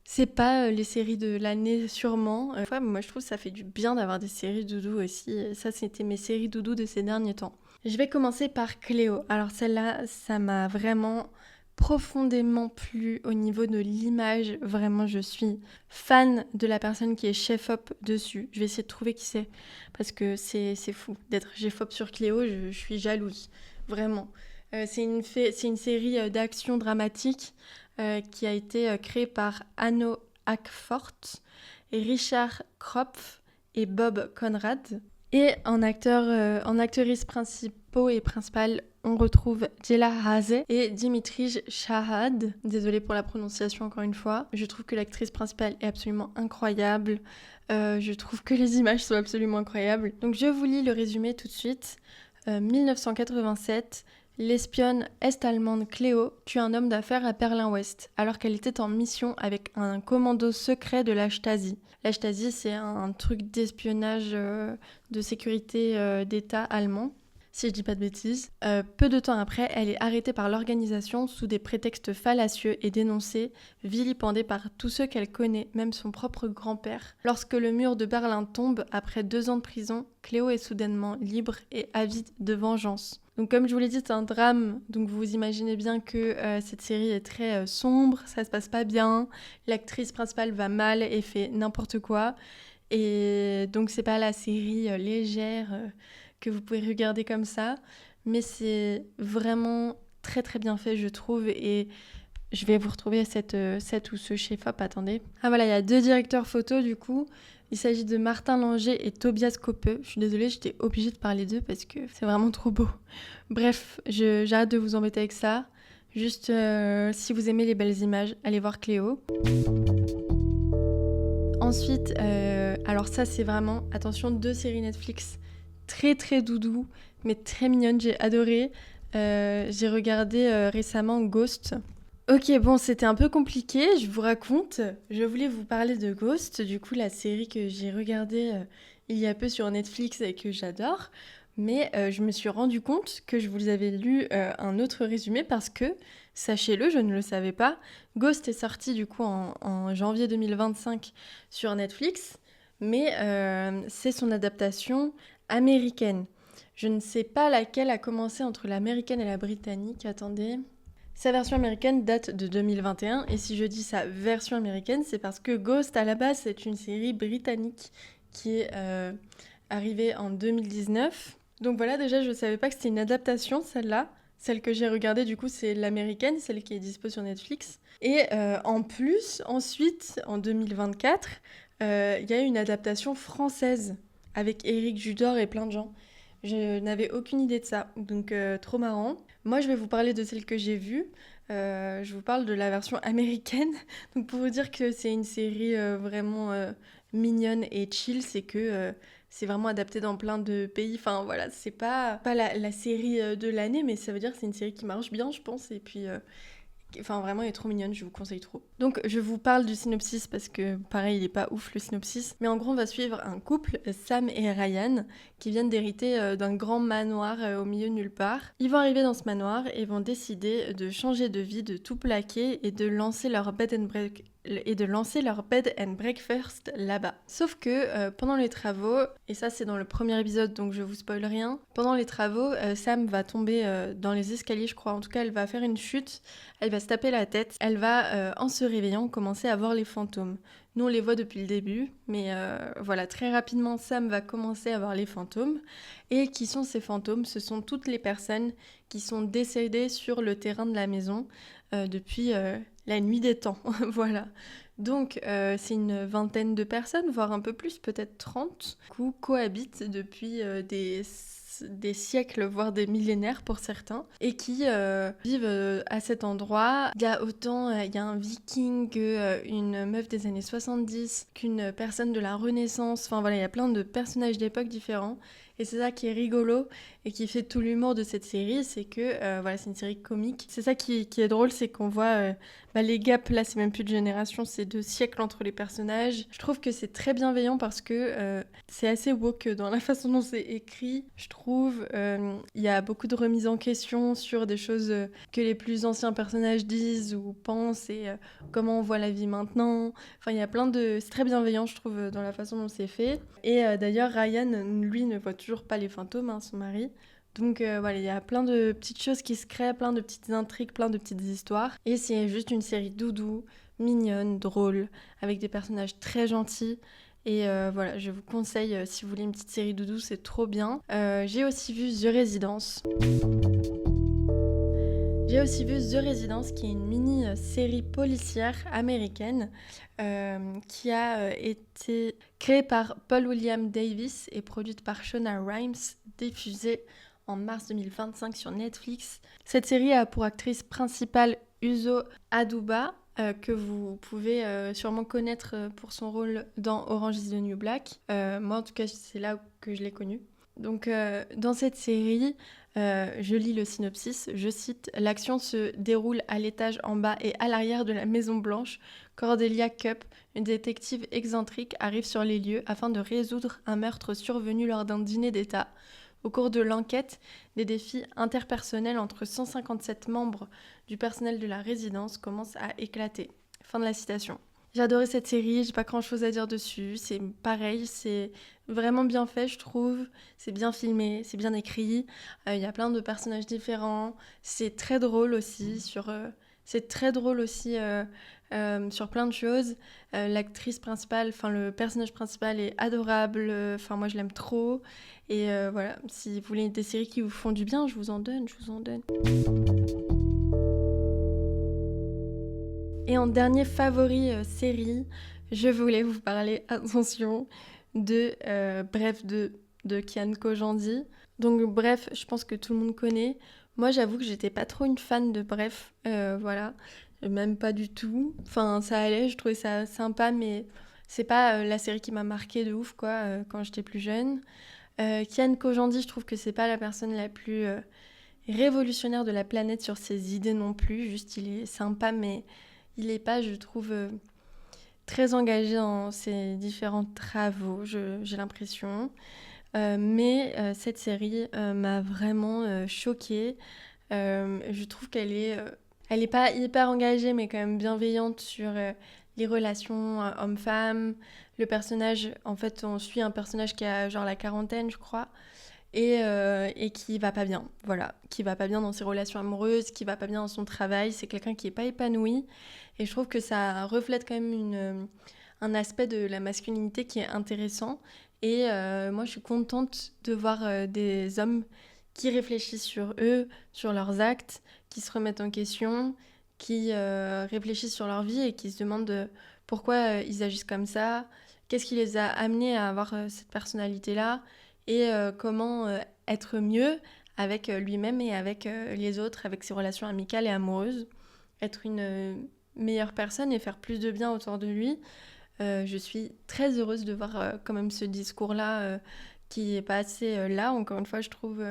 c'est pas les séries de l'année sûrement. Ouais, moi je trouve que ça fait du bien d'avoir des séries doudou aussi. Et ça, c'était mes séries doudou de ces derniers temps. Je vais commencer par Cléo. Alors celle-là, ça m'a vraiment profondément plu au niveau de l'image. Vraiment, je suis fan de la personne qui est chef-op dessus. Je vais essayer de trouver qui c'est parce que c'est fou d'être chef-op sur Cléo. Je suis jalouse, vraiment. C'est une série d'action dramatique qui a été créée par Hanno Hackfort et Richard Kropf et Bob Conrad. Et en actrices principaux et principales, on retrouve Jella Hazeh et Dimitri Shahad. Désolée pour la prononciation encore une fois. Je trouve que l'actrice principale est absolument incroyable. Je trouve que les images sont absolument incroyables. Donc je vous lis le résumé tout de suite. 1987, l'espionne est-allemande Cléo tue un homme d'affaires à Berlin-Ouest alors qu'elle était en mission avec un commando secret de la Stasi. La Stasi, c'est un truc d'espionnage de sécurité d'État allemand, si je dis pas de bêtises. Peu de temps après, elle est arrêtée par l'organisation sous des prétextes fallacieux et dénoncée, vilipendée par tous ceux qu'elle connaît, même son propre grand-père. Lorsque le mur de Berlin tombe, après 2 ans de prison, Cléo est soudainement libre et avide de vengeance. Donc comme je vous l'ai dit, c'est un drame, donc vous imaginez bien que cette série est très sombre, ça se passe pas bien, l'actrice principale va mal et fait n'importe quoi, et donc c'est pas la série légère que vous pouvez regarder comme ça, mais c'est vraiment très très bien fait je trouve, et je vais vous retrouver cette ou ce chef-op, attendez. Ah voilà, il y a 2 directeurs photo du coup. Il s'agit de Martin Langer et Tobias Koppe. Je suis désolée, j'étais obligée de parler d'eux parce que c'est vraiment trop beau. Bref, j'arrête de vous embêter avec ça. Juste, si vous aimez les belles images, allez voir Cléo. Ensuite, alors ça c'est vraiment, attention, 2 séries Netflix très très doudou, mais très mignonnes, j'ai adoré. J'ai regardé récemment Ghost. Ok, bon, c'était un peu compliqué, je vous raconte. Je voulais vous parler de Ghost, du coup, la série que j'ai regardée il y a peu sur Netflix et que j'adore. Mais je me suis rendu compte que je vous avais lu un autre résumé parce que, sachez-le, je ne le savais pas, Ghost est sorti du coup en janvier 2025 sur Netflix, mais c'est son adaptation américaine. Je ne sais pas laquelle a commencé entre l'américaine et la britannique, attendez... Sa version américaine date de 2021 et si je dis sa version américaine, c'est parce que Ghost à la base c'est une série britannique qui est arrivée en 2019. Donc voilà, déjà je ne savais pas que c'était une adaptation celle-là. Celle que j'ai regardée du coup c'est l'américaine, celle qui est dispo sur Netflix. Et en plus, ensuite en 2024, il y a eu une adaptation française avec Éric Judor et plein de gens. Je n'avais aucune idée de ça, donc trop marrant. Moi, je vais vous parler de celle que j'ai vue. Je vous parle de la version américaine. Donc pour vous dire que c'est une série vraiment mignonne et chill, c'est que c'est vraiment adapté dans plein de pays. Enfin voilà, c'est pas la série de l'année, mais ça veut dire que c'est une série qui marche bien, je pense. Et puis enfin, vraiment, elle est trop mignonne, je vous conseille trop. Donc, je vous parle du synopsis parce que, pareil, il est pas ouf le synopsis. Mais en gros, on va suivre un couple, Sam et Ryan, qui viennent d'hériter d'un grand manoir au milieu de nulle part. Ils vont arriver dans ce manoir et vont décider de changer de vie, de tout plaquer et de lancer leur bed and et de lancer leur bed and breakfast là-bas. Sauf que pendant les travaux, et ça c'est dans le premier épisode donc je vous spoil rien, pendant les travaux, Sam va tomber dans les escaliers je crois, en tout cas elle va faire une chute, elle va se taper la tête, elle va en se réveillant commencer à voir les fantômes. Nous on les voit depuis le début, mais voilà, très rapidement Sam va commencer à voir les fantômes. Et qui sont ces fantômes? Ce sont toutes les personnes qui sont décédées sur le terrain de la maison depuis la nuit des temps. Voilà. Donc c'est une vingtaine de personnes, voire un peu plus, peut-être 30, qui cohabitent depuis des siècles, voire des millénaires pour certains, et qui vivent à cet endroit. Il y a autant il y a un viking qu'une meuf des années 70, qu'une personne de la Renaissance, enfin voilà, il y a plein de personnages d'époque différents. Et c'est ça qui est rigolo et qui fait tout l'humour de cette série, c'est que voilà, c'est une série comique. C'est ça qui est drôle, c'est qu'on voit les gaps, là c'est même plus de génération, c'est de siècles entre les personnages. Je trouve que c'est très bienveillant parce que c'est assez woke dans la façon dont c'est écrit. Je trouve il y a beaucoup de remises en question sur des choses que les plus anciens personnages disent ou pensent et comment on voit la vie maintenant. Enfin, il y a plein de... C'est très bienveillant, je trouve, dans la façon dont c'est fait. Et d'ailleurs, Ryan, lui, ne voit toujours pas les fantômes, hein, son mari. Donc voilà, il y a plein de petites choses qui se créent, plein de petites intrigues, plein de petites histoires. Et c'est juste une série doudou, mignonne, drôle, avec des personnages très gentils. Et voilà, je vous conseille, si vous voulez une petite série doudou, c'est trop bien. J'ai aussi vu The Residence. J'ai aussi vu The Residence, qui est une mini-série policière américaine qui a été créée par Paul William Davis et produite par Shonda Rhimes, diffusée en mars 2025 sur Netflix. Cette série a pour actrice principale Uzo Aduba, que vous pouvez sûrement connaître pour son rôle dans Orange is the New Black. Moi, en tout cas, c'est là que je l'ai connue. Donc, dans cette série, je lis le synopsis, je cite: « L'action se déroule à l'étage en bas et à l'arrière de la Maison Blanche. Cordelia Cup, une détective excentrique, arrive sur les lieux afin de résoudre un meurtre survenu lors d'un dîner d'État. Au cours de l'enquête, des défis interpersonnels entre 157 membres du personnel de la résidence commencent à éclater. » Fin de la citation. J'ai adoré cette série, j'ai pas grand chose à dire dessus, c'est pareil, c'est vraiment bien fait je trouve, c'est bien filmé, c'est bien écrit, il y a plein de personnages différents, c'est très drôle aussi sur sur plein de choses. L'actrice principale, enfin le personnage principal est adorable, enfin moi je l'aime trop, et voilà, si vous voulez des séries qui vous font du bien, je vous en donne. Et en dernier favori série, je voulais vous parler, attention, de Bref de Kian Kojandi. Donc Bref, je pense que tout le monde connaît. Moi, j'avoue que j'étais pas trop une fan de Bref, voilà, même pas du tout. Enfin, ça allait, je trouvais ça sympa, mais c'est pas la série qui m'a marquée de ouf, quoi, quand j'étais plus jeune. Kian Kojandi, je trouve que c'est pas la personne la plus révolutionnaire de la planète sur ses idées non plus. Juste, il est sympa, mais il n'est pas, je trouve, très engagé dans ses différents travaux, j'ai l'impression. Mais cette série m'a vraiment choquée. Je trouve elle est pas hyper engagée, mais quand même bienveillante sur les relations hommes-femmes. Le personnage, en fait, on suit un personnage qui a genre la quarantaine, je crois, et qui va pas bien, voilà, qui va pas bien dans ses relations amoureuses, qui va pas bien dans son travail, c'est quelqu'un qui est pas épanoui, et je trouve que ça reflète quand même un aspect de la masculinité qui est intéressant, et moi je suis contente de voir des hommes qui réfléchissent sur eux, sur leurs actes, qui se remettent en question, qui réfléchissent sur leur vie et qui se demandent pourquoi ils agissent comme ça, qu'est-ce qui les a amenés à avoir cette personnalité-là, et comment être mieux avec lui-même et avec les autres, avec ses relations amicales et amoureuses, être une meilleure personne et faire plus de bien autour de lui. Je suis très heureuse de voir quand même ce discours-là qui est pas assez là, encore une fois, je trouve,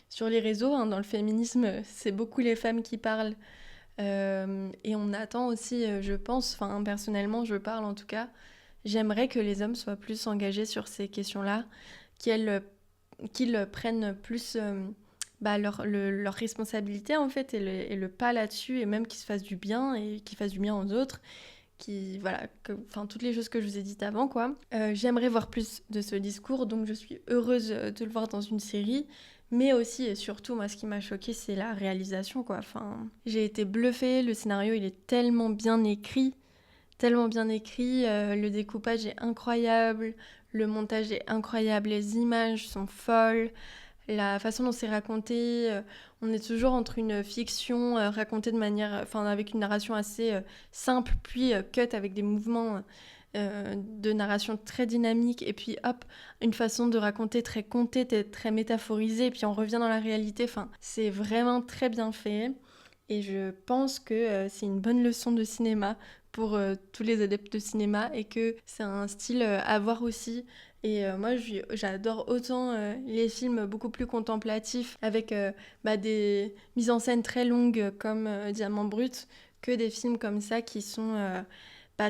sur les réseaux, hein, dans le féminisme, c'est beaucoup les femmes qui parlent. Et on attend aussi, je pense, enfin personnellement, je parle en tout cas, j'aimerais que les hommes soient plus engagés sur ces questions-là, qu'ils prennent plus leur responsabilité en fait et le pas là-dessus, et même qu'ils se fassent du bien et qu'ils fassent du bien aux autres, toutes les choses que je vous ai dites avant, quoi. J'aimerais voir plus de ce discours, donc je suis heureuse de le voir dans une série. Mais aussi et surtout, moi, ce qui m'a choquée, c'est la réalisation, quoi. Enfin, j'ai été bluffée, le scénario, il est tellement bien écrit. Le découpage est incroyable, le montage est incroyable, les images sont folles, la façon dont c'est raconté, on est toujours entre une fiction racontée de manière, avec une narration assez simple, puis cut avec des mouvements de narration très dynamiques, et puis hop, une façon de raconter très contée, très métaphorisée, et puis on revient dans la réalité. Enfin, c'est vraiment très bien fait. Et je pense que c'est une bonne leçon de cinéma pour tous les adeptes de cinéma et que c'est un style à voir aussi. Et moi, j'adore autant les films beaucoup plus contemplatifs avec des mises en scène très longues comme Diamant Brut que des films comme ça qui sont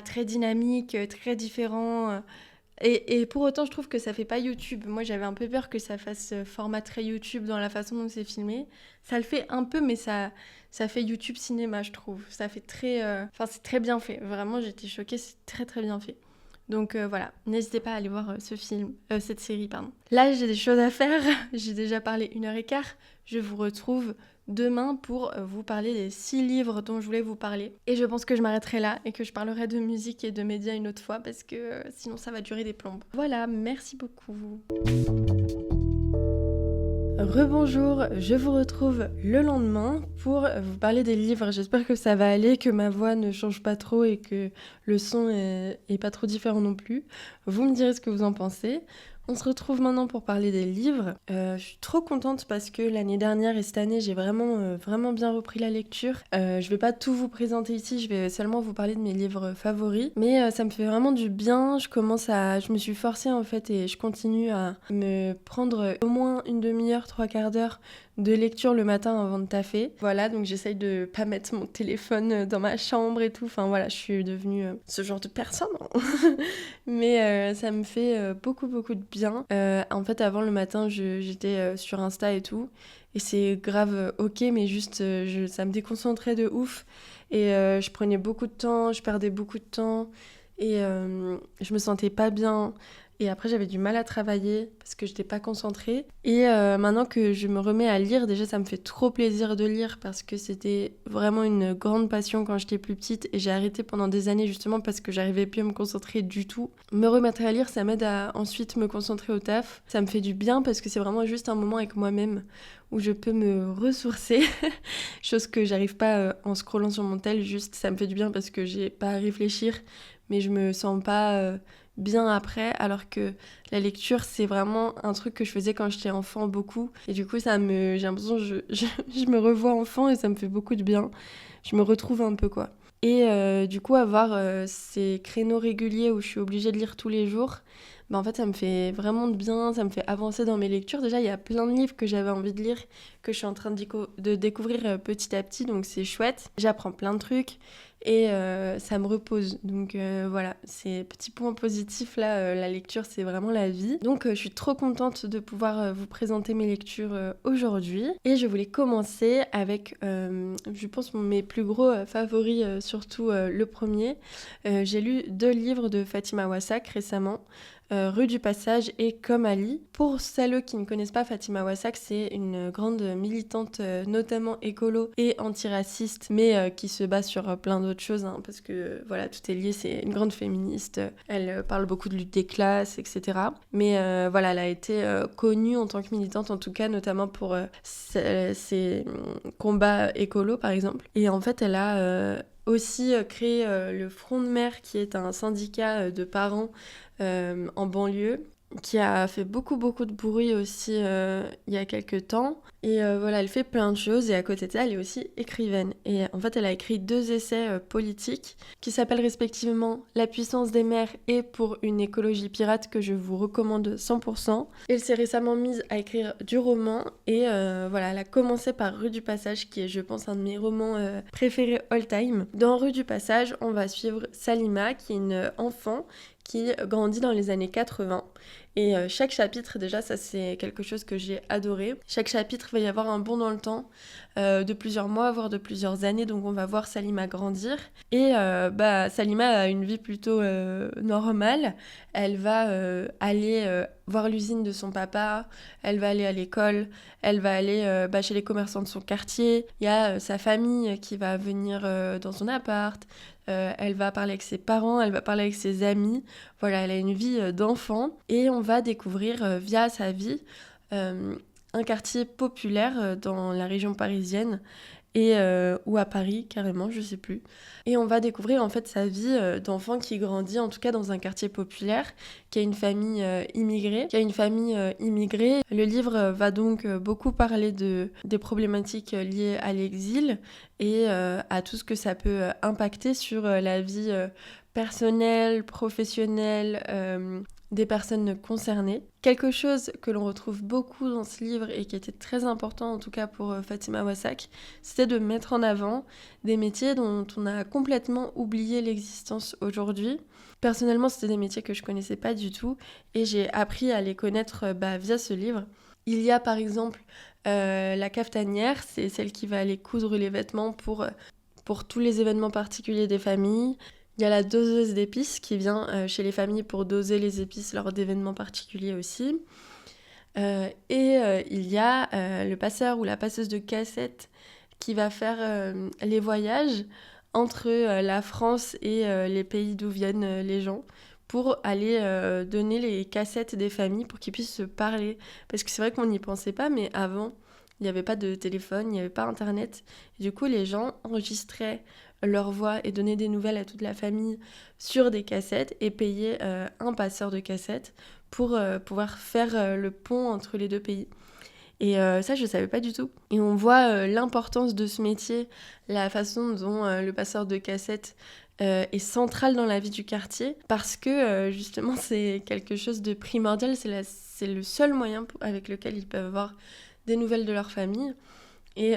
très dynamiques, très différents. Et pour autant, je trouve que ça fait pas YouTube. Moi, j'avais un peu peur que ça fasse format très YouTube dans la façon dont c'est filmé. Ça le fait un peu, mais ça fait YouTube cinéma, je trouve. Ça fait très... c'est très bien fait. Vraiment, j'étais choquée, c'est très très bien fait. Donc voilà, n'hésitez pas à aller voir cette série, pardon. Là, j'ai des choses à faire. J'ai déjà parlé 1h15. Je vous retrouve demain pour vous parler des 6 livres dont je voulais vous parler. Et je pense que je m'arrêterai là et que je parlerai de musique et de médias une autre fois parce que sinon ça va durer des plombes. Voilà, merci beaucoup. Rebonjour, je vous retrouve le lendemain pour vous parler des livres. J'espère que ça va aller, que ma voix ne change pas trop et que le son est pas trop différent non plus. Vous me direz ce que vous en pensez. On se retrouve maintenant pour parler des livres. Je suis trop contente parce que l'année dernière et cette année, j'ai vraiment bien repris la lecture. Je vais pas tout vous présenter ici, je vais seulement vous parler de mes livres favoris. Mais ça me fait vraiment du bien. Je me suis forcée en fait et je continue à me prendre au moins une demi-heure, 3/4 d'heure de lecture le matin avant de taffer. Voilà, donc j'essaye de pas mettre mon téléphone dans ma chambre et tout. Enfin voilà, je suis devenue ce genre de personne. Mais ça me fait beaucoup de bien. En fait, avant le matin, j'étais sur Insta et tout. Et c'est grave ok, mais juste ça me déconcentrait de ouf. Et je prenais beaucoup de temps, je perdais beaucoup de temps. Et je me sentais pas bien. Et après, j'avais du mal à travailler parce que j'étais pas concentrée. Et maintenant que je me remets à lire, déjà, ça me fait trop plaisir de lire parce que c'était vraiment une grande passion quand j'étais plus petite. Et j'ai arrêté pendant des années justement parce que j'arrivais plus à me concentrer du tout. Me remettre à lire, ça m'aide à ensuite me concentrer au taf. Ça me fait du bien parce que c'est vraiment juste un moment avec moi-même où je peux me ressourcer. Chose que j'arrive pas en scrollant sur mon tel. Juste, ça me fait du bien parce que j'ai pas à réfléchir. Mais je me sens pas... bien après, alors que la lecture c'est vraiment un truc que je faisais quand j'étais enfant beaucoup, et du coup j'ai l'impression que je me revois enfant et ça me fait beaucoup de bien, je me retrouve un peu quoi. Et du coup avoir ces créneaux réguliers où je suis obligée de lire tous les jours, en fait ça me fait vraiment de bien, ça me fait avancer dans mes lectures. Déjà il y a plein de livres que j'avais envie de lire, que je suis en train de découvrir petit à petit, donc c'est chouette, j'apprends plein de trucs. Et ça me repose. Donc voilà, c'est petit point positif là, la lecture c'est vraiment la vie. Donc je suis trop contente de pouvoir vous présenter mes lectures aujourd'hui. Et je voulais commencer avec, je pense, mes plus gros favoris, surtout le premier. J'ai lu 2 livres de Fatima Wassak récemment. Rue du Passage et Comme Ali. Pour celles qui ne connaissent pas Fatima Wassak, c'est une grande militante notamment écolo et antiraciste, mais qui se base sur plein d'autres choses, hein, parce que voilà, tout est lié, c'est une grande féministe, elle parle beaucoup de lutte des classes, etc. Mais voilà, elle a été connue en tant que militante, en tout cas notamment pour ses combats écolos par exemple. Et en fait, elle a aussi créé le Front de Mer, qui est un syndicat de parents en banlieue, qui a fait beaucoup de bruit aussi il y a quelques temps. Et voilà, elle fait plein de choses, et à côté de ça, elle est aussi écrivaine. Et en fait, elle a écrit 2 essais politiques qui s'appellent respectivement La puissance des mers et Pour une écologie pirate, que je vous recommande 100%. Elle s'est récemment mise à écrire du roman, et voilà, elle a commencé par Rue du Passage, qui est, je pense, un de mes romans préférés all time. Dans Rue du Passage, on va suivre Salima, qui est une enfant qui grandit dans les années 80. Et chaque chapitre, déjà, ça c'est quelque chose que j'ai adoré. Chaque chapitre, il va y avoir un bond dans le temps, de plusieurs mois, voire de plusieurs années. Donc on va voir Salima grandir. Et Salima a une vie plutôt normale. Elle va aller voir l'usine de son papa, elle va aller à l'école, elle va aller chez les commerçants de son quartier. Il y a sa famille qui va venir dans son appart. Elle va parler avec ses parents, elle va parler avec ses amis. Voilà, elle a une vie d'enfant. Et on va découvrir via sa vie un quartier populaire dans la région parisienne ou à Paris carrément, je sais plus. Et on va découvrir en fait sa vie d'enfant qui grandit en tout cas dans un quartier populaire, qui a une famille immigrée. Le livre va donc beaucoup parler des problématiques liées à l'exil et à tout ce que ça peut impacter sur la vie personnelle, professionnelle, des personnes concernées. Quelque chose que l'on retrouve beaucoup dans ce livre et qui était très important en tout cas pour Fatima Wassak, c'était de mettre en avant des métiers dont on a complètement oublié l'existence aujourd'hui. Personnellement, c'était des métiers que je connaissais pas du tout et j'ai appris à les connaître via ce livre. Il y a par exemple la cafetanière, c'est celle qui va aller coudre les vêtements pour tous les événements particuliers des familles. Il y a la doseuse d'épices qui vient chez les familles pour doser les épices lors d'événements particuliers aussi. Il y a le passeur ou la passeuse de cassettes qui va faire les voyages entre la France et les pays d'où viennent les gens pour aller donner les cassettes des familles pour qu'ils puissent se parler. Parce que c'est vrai qu'on n'y pensait pas, mais avant, il n'y avait pas de téléphone, il n'y avait pas Internet. Et du coup, les gens enregistraient leur voix et donner des nouvelles à toute la famille sur des cassettes et payer un passeur de cassettes pour pouvoir faire le pont entre les deux pays. Et ça, je ne savais pas du tout. Et on voit l'importance de ce métier, la façon dont le passeur de cassettes est central dans la vie du quartier, parce que justement, c'est quelque chose de primordial, c'est le seul moyen avec lequel ils peuvent avoir des nouvelles de leur famille. Et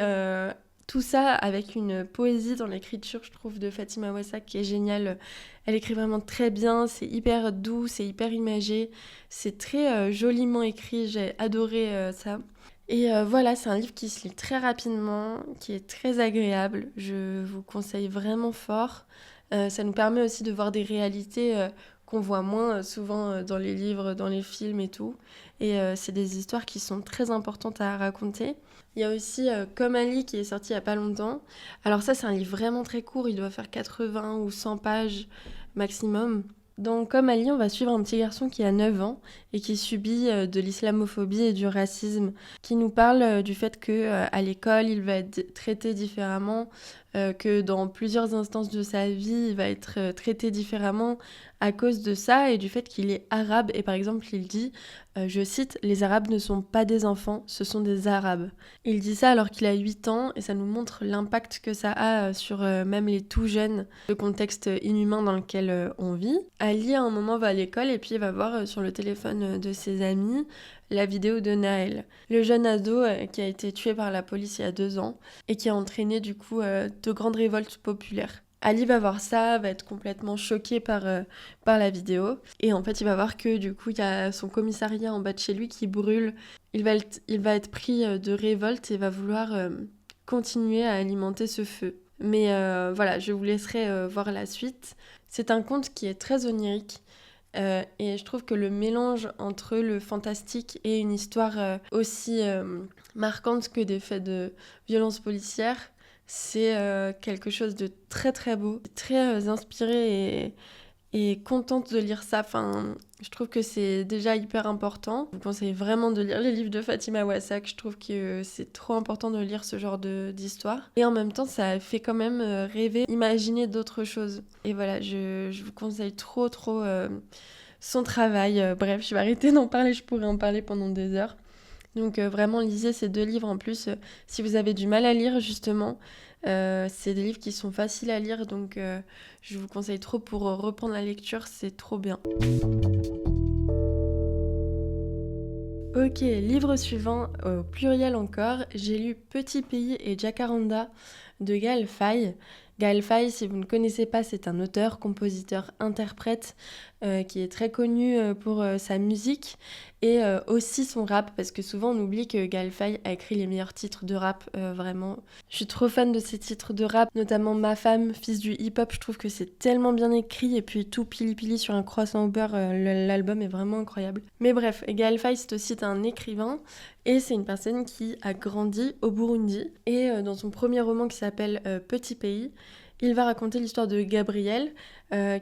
tout ça avec une poésie dans l'écriture, je trouve, de Fatima Wassak qui est géniale. Elle écrit vraiment très bien, c'est hyper doux, c'est hyper imagé, c'est très joliment écrit, j'ai adoré ça. Et voilà, c'est un livre qui se lit très rapidement, qui est très agréable, je vous conseille vraiment fort. Ça nous permet aussi de voir des réalités qu'on voit moins souvent dans les livres, dans les films et tout. Et c'est des histoires qui sont très importantes à raconter. Il y a aussi Comme Ali qui est sorti il n'y a pas longtemps. Alors ça, c'est un livre vraiment très court, il doit faire 80 ou 100 pages maximum. Dans Comme Ali, on va suivre un petit garçon qui a 9 ans et qui subit de l'islamophobie et du racisme, qui nous parle du fait qu'à l'école, il va être traité différemment, que dans plusieurs instances de sa vie, il va être traité différemment à cause de ça et du fait qu'il est arabe. Et par exemple, il dit, je cite, « Les Arabes ne sont pas des enfants, ce sont des Arabes ». Il dit ça alors qu'il a 8 ans et ça nous montre l'impact que ça a sur même les tout jeunes, le contexte inhumain dans lequel on vit. Ali, à un moment, va à l'école et puis il va voir sur le téléphone de ses amis la vidéo de Naël, le jeune ado qui a été tué par la police il y a 2 ans et qui a entraîné du coup de grandes révoltes populaires. Ali va voir ça, va être complètement choqué par la vidéo. Et en fait, il va voir que du coup, il y a son commissariat en bas de chez lui qui brûle. Il va être pris de révolte et va vouloir continuer à alimenter ce feu. Mais voilà, je vous laisserai voir la suite. C'est un conte qui est très onirique. Et je trouve que le mélange entre le fantastique et une histoire aussi marquante que des faits de violence policière, c'est quelque chose de très très beau, très inspiré et contente de lire ça. Enfin, je trouve que c'est déjà hyper important. Je vous conseille vraiment de lire les livres de Fatima Wassak. Je trouve que c'est trop important de lire ce genre d'histoire. Et en même temps, ça fait quand même rêver, imaginer d'autres choses. Et voilà, je vous conseille trop son travail. Bref, je vais arrêter d'en parler, je pourrais en parler pendant des heures. Donc vraiment, lisez ces 2 livres en plus. Si vous avez du mal à lire, justement, c'est des livres qui sont faciles à lire, donc je vous conseille trop pour reprendre la lecture, c'est trop bien. Ok, livre suivant, au pluriel encore, j'ai lu Petit pays et Jacaranda de Gaël Faye. Gaël Faye, si vous ne connaissez pas, c'est un auteur, compositeur, interprète qui est très connu pour sa musique et aussi son rap, parce que souvent on oublie que Gaël Faye a écrit les meilleurs titres de rap, vraiment. Je suis trop fan de ses titres de rap, notamment Ma femme, fils du hip-hop, je trouve que c'est tellement bien écrit, et puis tout pili pili sur un croissant au beurre, l'album est vraiment incroyable. Mais bref, Gaël Faye c'est aussi un écrivain, et c'est une personne qui a grandi au Burundi, et dans son premier roman qui s'appelle Petit pays, il va raconter l'histoire de Gabriel,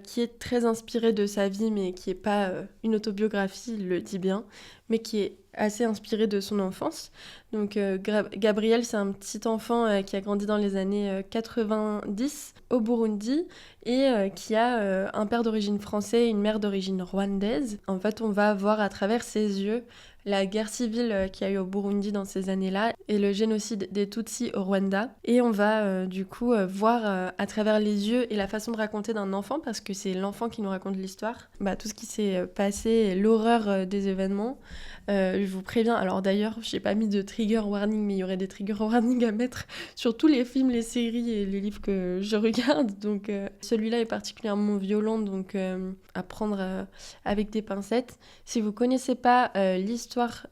qui est très inspiré de sa vie, mais qui n'est pas une autobiographie, il le dit bien, mais qui est assez inspiré de son enfance. Donc Gabriel, c'est un petit enfant qui a grandi dans les années 90 au Burundi et qui a un père d'origine française et une mère d'origine rwandaise. En fait, on va voir à travers ses yeux la guerre civile qu'il y a eu au Burundi dans ces années-là et le génocide des Tutsis au Rwanda. Et on va du coup voir à travers les yeux et la façon de raconter d'un enfant, parce que c'est l'enfant qui nous raconte l'histoire, tout ce qui s'est passé et l'horreur des événements. Je vous préviens, alors d'ailleurs, j'ai pas mis de trigger warning, mais il y aurait des trigger warnings à mettre sur tous les films, les séries et les livres que je regarde. Donc celui-là est particulièrement violent, donc à prendre avec des pincettes. Si vous connaissez pas l'histoire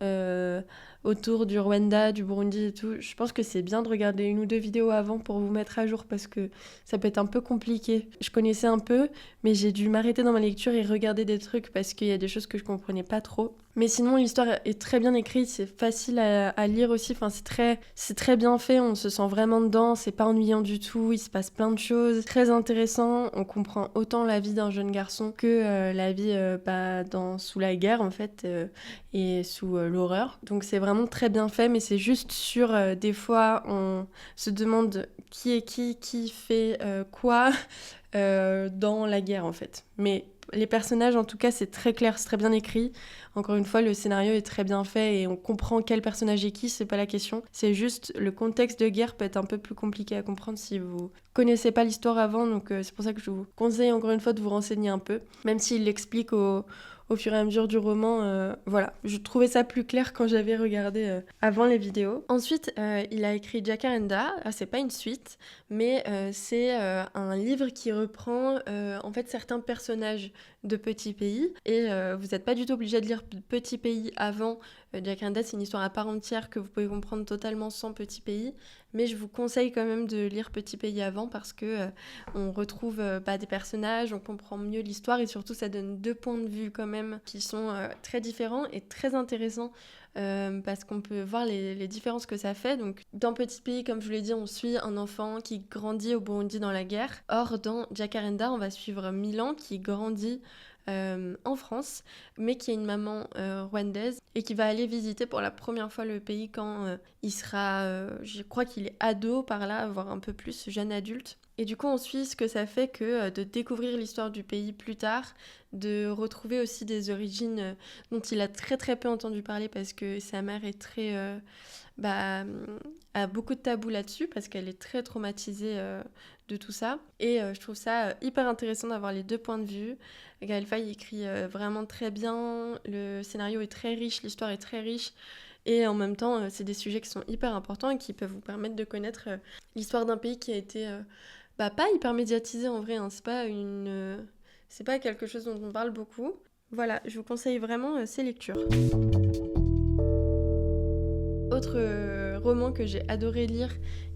autour du Rwanda, du Burundi et tout, je pense que c'est bien de regarder une ou deux vidéos avant pour vous mettre à jour, parce que ça peut être un peu compliqué. Je connaissais un peu, mais j'ai dû m'arrêter dans ma lecture et regarder des trucs parce qu'il y a des choses que je comprenais pas trop. Mais sinon, l'histoire est très bien écrite, c'est facile à lire aussi, enfin, c'est très bien fait, on se sent vraiment dedans, c'est pas ennuyant du tout, il se passe plein de choses, très intéressant, on comprend autant la vie d'un jeune garçon que la vie sous la guerre en fait, et sous l'horreur. Donc c'est vraiment très bien fait, mais c'est juste sur des fois on se demande qui est qui fait quoi dans la guerre en fait. Mais les personnages, en tout cas, c'est très clair, c'est très bien écrit. Encore une fois, le scénario est très bien fait et on comprend quel personnage est qui, c'est pas la question. C'est juste le contexte de guerre peut être un peu plus compliqué à comprendre si vous connaissez pas l'histoire avant, donc c'est pour ça que je vous conseille encore une fois de vous renseigner un peu, même s'il l'explique au fur et à mesure du roman. Voilà, je trouvais ça plus clair quand j'avais regardé avant les vidéos. Ensuite, il a écrit Jacaranda. C'est pas une suite, mais c'est un livre qui reprend en fait certains personnages de Petit Pays, et vous n'êtes pas du tout obligé de lire Petit Pays avant. Jacaranda, c'est une histoire à part entière que vous pouvez comprendre totalement sans Petit Pays, mais je vous conseille quand même de lire Petit Pays avant, parce que on retrouve des personnages, on comprend mieux l'histoire, et surtout ça donne deux points de vue quand même qui sont très différents et très intéressants, parce qu'on peut voir les différences que ça fait. Donc dans Petit Pays, comme je vous l'ai dit, on suit un enfant qui grandit au Burundi dans la guerre. Or dans Jacaranda, on va suivre Milan qui grandit en France, mais qui a une maman rwandaise et qui va aller visiter pour la première fois le pays quand il sera, je crois qu'il est ado par là, voire un peu plus, jeune adulte. Et du coup, on suit ce que ça fait que de découvrir l'histoire du pays plus tard, de retrouver aussi des origines dont il a très très peu entendu parler, parce que sa mère est très... a beaucoup de tabous là-dessus, parce qu'elle est très traumatisée de tout ça. Et je trouve ça hyper intéressant d'avoir les deux points de vue. Gaël Faye écrit vraiment très bien, le scénario est très riche, l'histoire est très riche. Et en même temps, c'est des sujets qui sont hyper importants et qui peuvent vous permettre de connaître l'histoire d'un pays qui a été... pas hyper médiatisé en vrai, hein. C'est pas quelque chose dont on parle beaucoup. Voilà, je vous conseille vraiment ces lectures. Autre roman que j'ai adoré lire,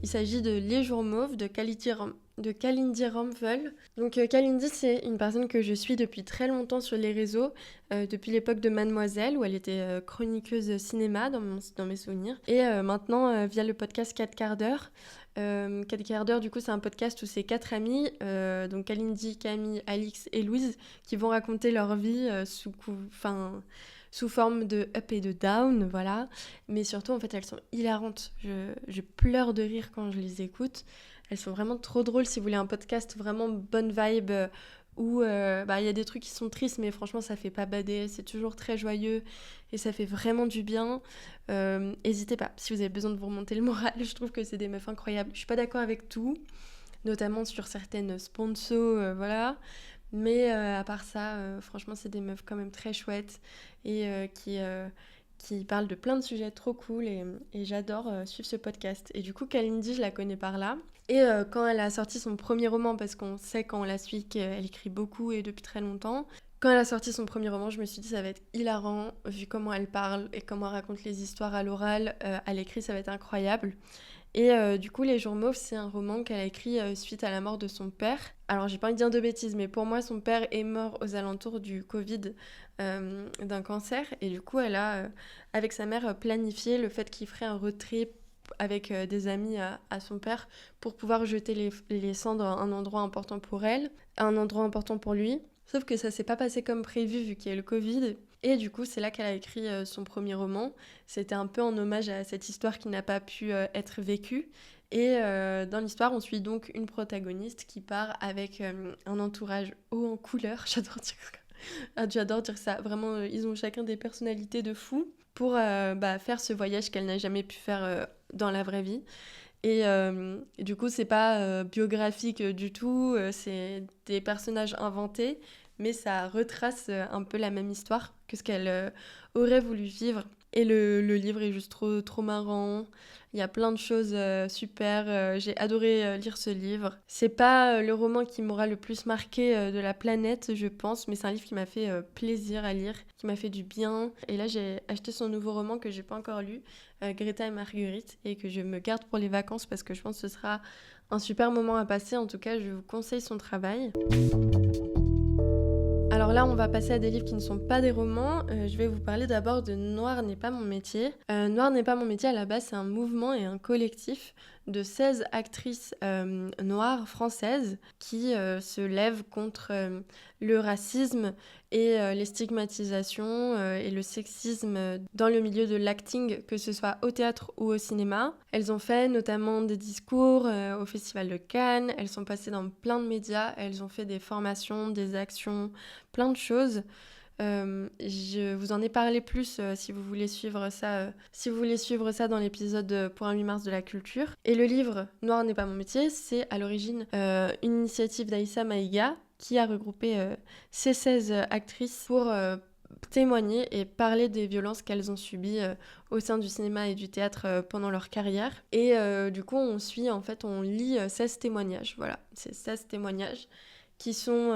il s'agit de Les Jours Mauves de Kalindi Ramphel. Donc Kalindi, c'est une personne que je suis depuis très longtemps sur les réseaux, depuis l'époque de Mademoiselle, où elle était chroniqueuse cinéma dans mes souvenirs. Et maintenant, via le podcast 4 quarts d'heure. 4 quarts d'heure, du coup, c'est un podcast où c'est 4 amis, donc Kalindi, Camille, Alix et Louise, qui vont raconter leur vie sous forme de up et de down, voilà. Mais surtout, en fait, elles sont hilarantes. Je pleure de rire quand je les écoute. Elles sont vraiment trop drôles. Si vous voulez un podcast vraiment bonne vibe, où il y a des trucs qui sont tristes, mais franchement, ça fait pas bader. C'est toujours très joyeux et ça fait vraiment du bien. N'hésitez pas, si vous avez besoin de vous remonter le moral. Je trouve que c'est des meufs incroyables. Je suis pas d'accord avec tout, notamment sur certaines sponsors, voilà. Mais à part ça, franchement, c'est des meufs quand même très chouettes et qui parlent de plein de sujets trop cool, et j'adore suivre ce podcast. Et du coup, Kalindi, je la connais par là. Et quand elle a sorti son premier roman, parce qu'on sait quand on la suit qu'elle écrit beaucoup et depuis très longtemps, Quand elle a sorti son premier roman, je me suis dit ça va être hilarant, vu comment elle parle et comment elle raconte les histoires à l'oral, à l'écrit ça va être incroyable. Et du coup, Les Jours Mauves, c'est un roman qu'elle a écrit suite à la mort de son père. Alors, j'ai pas envie de dire de bêtises, mais pour moi, son père est mort aux alentours du Covid, d'un cancer. Et du coup, elle a, avec sa mère, planifié le fait qu'il ferait un road trip avec des amis à son père pour pouvoir jeter les cendres à un endroit important pour elle, à un endroit important pour lui. Sauf que ça s'est pas passé comme prévu vu qu'il y a eu le Covid. Et du coup, c'est là qu'elle a écrit son premier roman. C'était un peu en hommage à cette histoire qui n'a pas pu être vécue. Et dans l'histoire, on suit donc une protagoniste qui part avec un entourage haut en couleur. J'adore dire ça. Vraiment, ils ont chacun des personnalités de fou pour faire ce voyage qu'elle n'a jamais pu faire dans la vraie vie. Et du coup, c'est pas biographique du tout, c'est des personnages inventés, mais ça retrace un peu la même histoire que ce qu'elle aurait voulu vivre. Et le livre est juste trop, trop marrant. Il y a plein de choses super. J'ai adoré lire ce livre. C'est pas le roman qui m'aura le plus marqué de la planète, je pense, mais c'est un livre qui m'a fait plaisir à lire, qui m'a fait du bien. Et là, j'ai acheté son nouveau roman que j'ai pas encore lu, Greta et Marguerite, et que je me garde pour les vacances parce que je pense que ce sera un super moment à passer. En tout cas, je vous conseille son travail. Alors là, on va passer à des livres qui ne sont pas des romans. Je vais vous parler d'abord de Noir n'est pas mon métier. Noir n'est pas mon métier, à la base, c'est un mouvement et un collectif de 16 actrices noires françaises qui se lèvent contre le racisme et les stigmatisations et le sexisme dans le milieu de l'acting, que ce soit au théâtre ou au cinéma. Elles ont fait notamment des discours au Festival de Cannes, elles sont passées dans plein de médias, elles ont fait des formations, des actions, plein de choses. Je vous en ai parlé plus si vous voulez suivre ça dans l'épisode pour un 8 mars de la culture. Et le livre Noir n'est pas mon métier, c'est à l'origine une initiative d'Aïssa Maïga qui a regroupé ces 16 actrices pour témoigner et parler des violences qu'elles ont subies au sein du cinéma et du théâtre pendant leur carrière. Et du coup, on lit 16 témoignages. Voilà, c'est 16 témoignages qui sont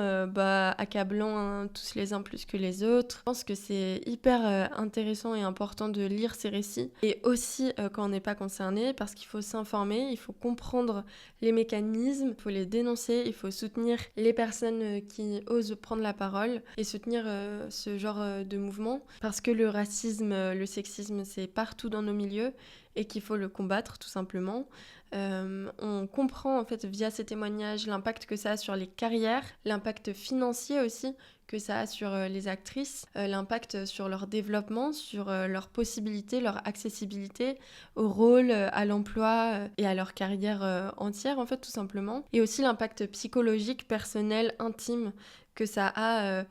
accablants, hein, tous les uns plus que les autres. Je pense que c'est hyper intéressant et important de lire ces récits, et aussi quand on n'est pas concerné, parce qu'il faut s'informer, il faut comprendre les mécanismes, il faut les dénoncer, il faut soutenir les personnes qui osent prendre la parole et soutenir ce genre de mouvement, parce que le racisme, le sexisme, c'est partout dans nos milieux et qu'il faut le combattre tout simplement. On comprend en fait via ces témoignages l'impact que ça a sur les carrières, l'impact financier aussi que ça a sur les actrices, l'impact sur leur développement, sur leurs possibilités, leur accessibilité au rôle, à l'emploi et à leur carrière entière en fait tout simplement. Et aussi l'impact psychologique, personnel, intime que ça a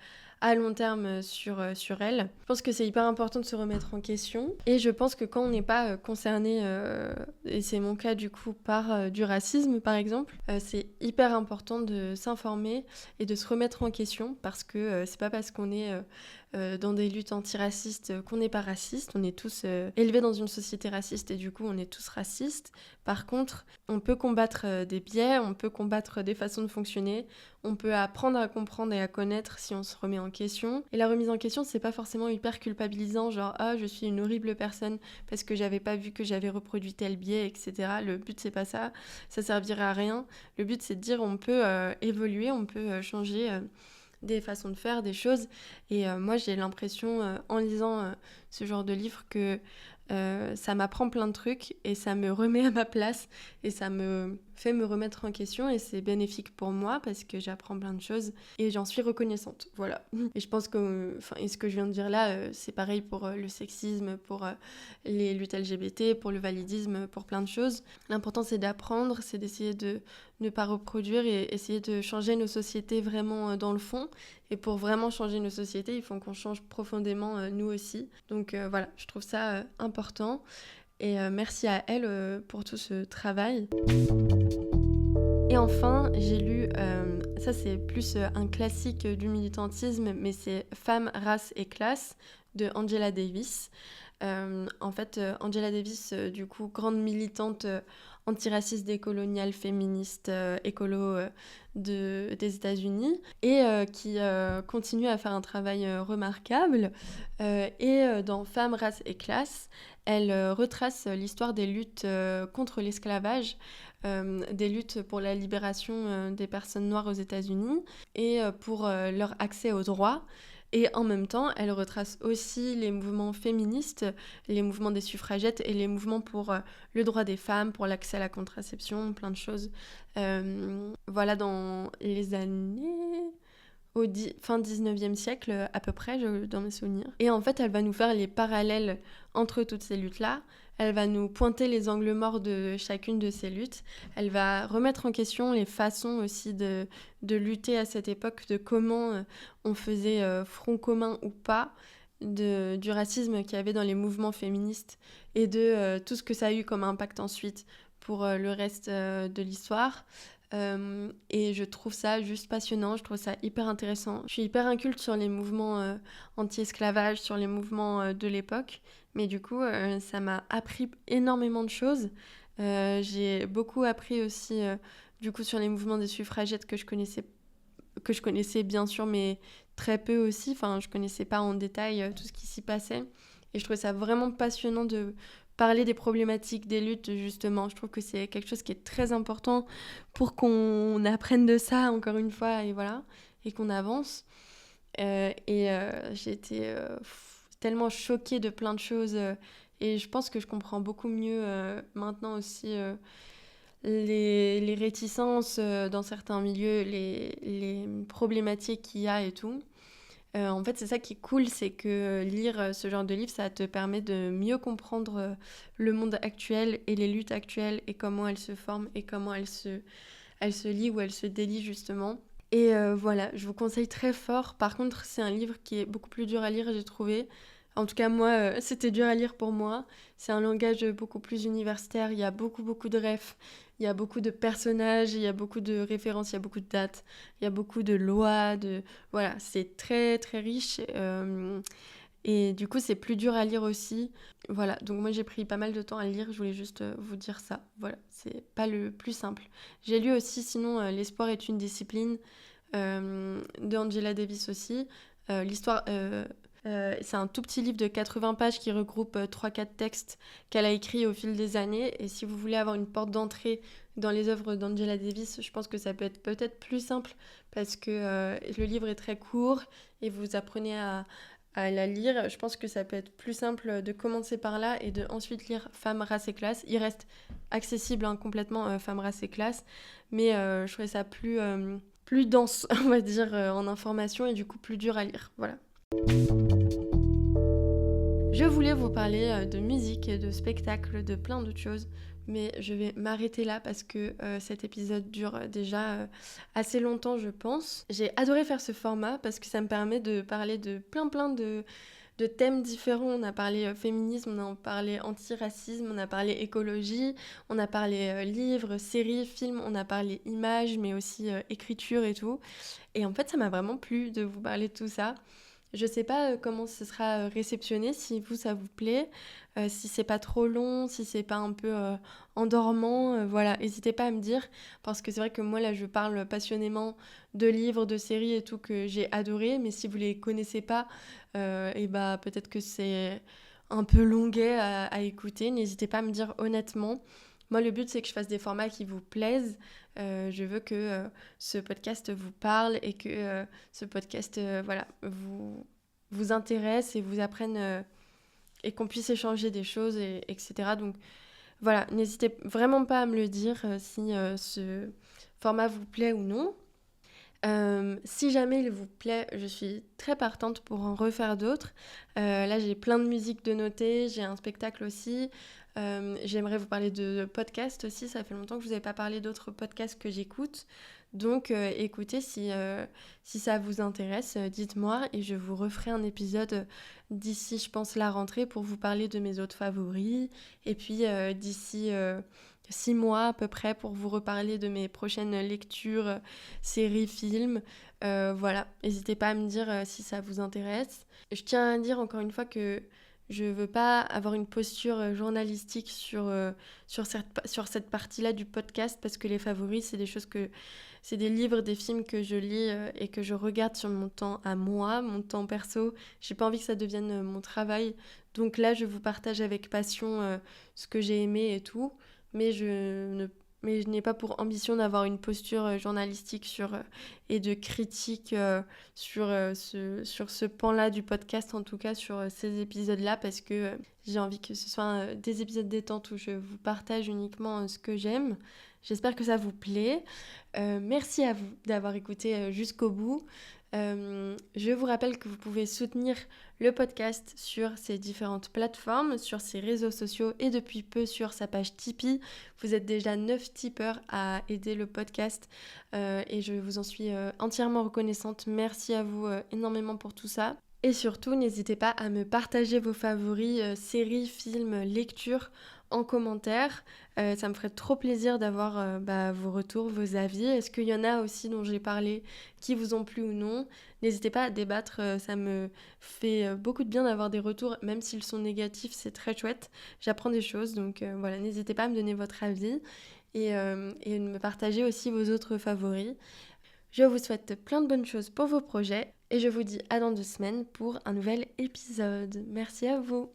à long terme sur elle. Je pense que c'est hyper important de se remettre en question. Et je pense que quand on n'est pas concerné, et c'est mon cas du coup, par du racisme par exemple, c'est hyper important de s'informer et de se remettre en question, parce que c'est pas parce qu'on est dans des luttes antiracistes qu'on n'est pas raciste. On est tous élevés dans une société raciste et du coup on est tous racistes. Par contre, on peut combattre des biais, on peut combattre des façons de fonctionner, on peut apprendre à comprendre et à connaître si on se remet en question. Et la remise en question, c'est pas forcément hyper culpabilisant, genre ah je suis une horrible personne parce que j'avais pas vu que j'avais reproduit tel biais, etc. Le but c'est pas ça, ça servirait à rien. Le but c'est de dire on peut évoluer, on peut changer des façons de faire, des choses. Et moi, j'ai l'impression, en lisant ce genre de livre, que ça m'apprend plein de trucs et ça me remet à ma place et ça me fait me remettre en question, et c'est bénéfique pour moi parce que j'apprends plein de choses et j'en suis reconnaissante. Voilà. Et je pense que, et ce que je viens de dire là, c'est pareil pour le sexisme, pour les luttes LGBT, pour le validisme, pour plein de choses. L'important, c'est d'apprendre, c'est d'essayer de ne pas reproduire et essayer de changer nos sociétés vraiment dans le fond. Et pour vraiment changer nos sociétés, il faut qu'on change profondément nous aussi. Donc voilà, je trouve ça important. Et merci à elle pour tout ce travail. Et enfin, j'ai lu, ça c'est plus un classique du militantisme, mais c'est Femmes, race et classe de Angela Davis. En fait, Angela Davis, du coup, grande militante antiraciste, décolonial, féministe, écolo des États-Unis et qui continue à faire un travail remarquable. Dans Femmes, race et classe, elle retrace l'histoire des luttes contre l'esclavage, des luttes pour la libération des personnes noires aux États-Unis et pour leur accès aux droits. Et en même temps, elle retrace aussi les mouvements féministes, les mouvements des suffragettes et les mouvements pour le droit des femmes, pour l'accès à la contraception, plein de choses. Voilà, dans les années fin 19e siècle à peu près, dans mes souvenirs. Et en fait, elle va nous faire les parallèles entre toutes ces luttes-là. Elle va nous pointer les angles morts de chacune de ces luttes. Elle va remettre en question les façons aussi de lutter à cette époque, de comment on faisait front commun ou pas du racisme qu'il y avait dans les mouvements féministes et de tout ce que ça a eu comme impact ensuite pour le reste de l'histoire. Et je trouve ça juste passionnant, je trouve ça hyper intéressant. Je suis hyper inculte sur les mouvements anti-esclavage, sur les mouvements de l'époque, mais du coup, ça m'a appris énormément de choses. J'ai beaucoup appris aussi du coup sur les mouvements des suffragettes que je connaissais bien sûr, mais très peu aussi. Enfin, je connaissais pas en détail tout ce qui s'y passait. Et je trouvais ça vraiment passionnant de parler des problématiques des luttes, justement. Je trouve que c'est quelque chose qui est très important pour qu'on apprenne de ça, encore une fois, et voilà, et qu'on avance. J'ai été tellement choquée de plein de choses. Et je pense que je comprends beaucoup mieux maintenant aussi les réticences dans certains milieux, les problématiques qu'il y a et tout. En fait, c'est ça qui est cool, c'est que lire ce genre de livre, ça te permet de mieux comprendre le monde actuel et les luttes actuelles et comment elles se forment et comment elles se lient ou elles se délient justement. Et voilà, je vous conseille très fort. Par contre, c'est un livre qui est beaucoup plus dur à lire, j'ai trouvé. En tout cas, moi, c'était dur à lire pour moi. C'est un langage beaucoup plus universitaire. Il y a beaucoup, beaucoup de refs. Il y a beaucoup de personnages. Il y a beaucoup de références. Il y a beaucoup de dates. Il y a beaucoup de lois. Voilà, c'est très, très riche. Et du coup, c'est plus dur à lire aussi. Voilà, donc moi, j'ai pris pas mal de temps à lire. Je voulais juste vous dire ça. Voilà, c'est pas le plus simple. J'ai lu aussi, sinon, L'espoir est une discipline de Angela Davis aussi. L'histoire... c'est un tout petit livre de 80 pages qui regroupe 3-4 textes qu'elle a écrits au fil des années. Et si vous voulez avoir une porte d'entrée dans les œuvres d'Angela Davis, je pense que ça peut être peut-être plus simple parce que le livre est très court et vous apprenez à la lire. Je pense que ça peut être plus simple de commencer par là et de ensuite lire Femmes, race et classe. Il reste accessible complètement Femmes, race et classe, mais je trouvais ça plus dense, on va dire, en information et du coup plus dur à lire. Voilà. Je voulais vous parler de musique, de spectacle, de plein d'autres choses, mais je vais m'arrêter là parce que cet épisode dure déjà assez longtemps, je pense. J'ai adoré faire ce format parce que ça me permet de parler de plein de thèmes différents. On a parlé féminisme, on a parlé antiracisme, on a parlé écologie, on a parlé livres, séries, films, on a parlé images, mais aussi écriture et tout. Et en fait, ça m'a vraiment plu de vous parler de tout ça. Je sais pas comment ce sera réceptionné, si vous, ça vous plaît, si c'est pas trop long, si c'est pas un peu endormant, voilà, n'hésitez pas à me dire, parce que c'est vrai que moi, là, je parle passionnément de livres, de séries et tout que j'ai adoré, mais si vous les connaissez pas, et bah peut-être que c'est un peu longuet à écouter, n'hésitez pas à me dire honnêtement. Moi, le but, c'est que je fasse des formats qui vous plaisent. Je veux que ce podcast vous parle et que ce podcast voilà, vous intéresse et vous apprenne et qu'on puisse échanger des choses, etc. Donc voilà, n'hésitez vraiment pas à me le dire si ce format vous plaît ou non. Si jamais il vous plaît, je suis très partante pour en refaire d'autres. Là, j'ai plein de musique de noter, j'ai un spectacle aussi. J'aimerais vous parler de podcasts aussi, ça fait longtemps que je vous avais pas parlé d'autres podcasts que j'écoute. Donc écoutez, si ça vous intéresse, dites-moi et je vous referai un épisode d'ici, je pense, la rentrée pour vous parler de mes autres favoris. Et puis d'ici 6 mois à peu près pour vous reparler de mes prochaines lectures, séries, films. Voilà, n'hésitez pas à me dire si ça vous intéresse. Je tiens à dire encore une fois que Je veux pas avoir une posture journalistique sur cette partie-là du podcast parce que les favoris, c'est des livres, des films que je lis et que je regarde sur mon temps à moi, mon temps perso. J'ai pas envie que ça devienne mon travail. Donc là, je vous partage avec passion ce que j'ai aimé et tout, mais je n'ai pas pour ambition d'avoir une posture journalistique et de critique sur ce pan-là du podcast, en tout cas sur ces épisodes-là, parce que j'ai envie que ce soit des épisodes détente où je vous partage uniquement ce que j'aime. J'espère que ça vous plaît. Merci à vous d'avoir écouté jusqu'au bout. Je vous rappelle que vous pouvez soutenir le podcast sur ses différentes plateformes, sur ses réseaux sociaux et depuis peu sur sa page Tipeee. Vous êtes déjà 9 tipeurs à aider le podcast et je vous en suis entièrement reconnaissante. Merci à vous énormément pour tout ça. Et surtout, n'hésitez pas à me partager vos favoris, séries, films, lectures en commentaire. Ça me ferait trop plaisir d'avoir vos retours, vos avis. Est-ce qu'il y en a aussi dont j'ai parlé qui vous ont plu ou non? N'hésitez pas à débattre, ça me fait beaucoup de bien d'avoir des retours, même s'ils sont négatifs, c'est très chouette. J'apprends des choses, donc voilà, n'hésitez pas à me donner votre avis et de me partager aussi vos autres favoris. Je vous souhaite plein de bonnes choses pour vos projets et je vous dis à dans 2 semaines pour un nouvel épisode. Merci à vous.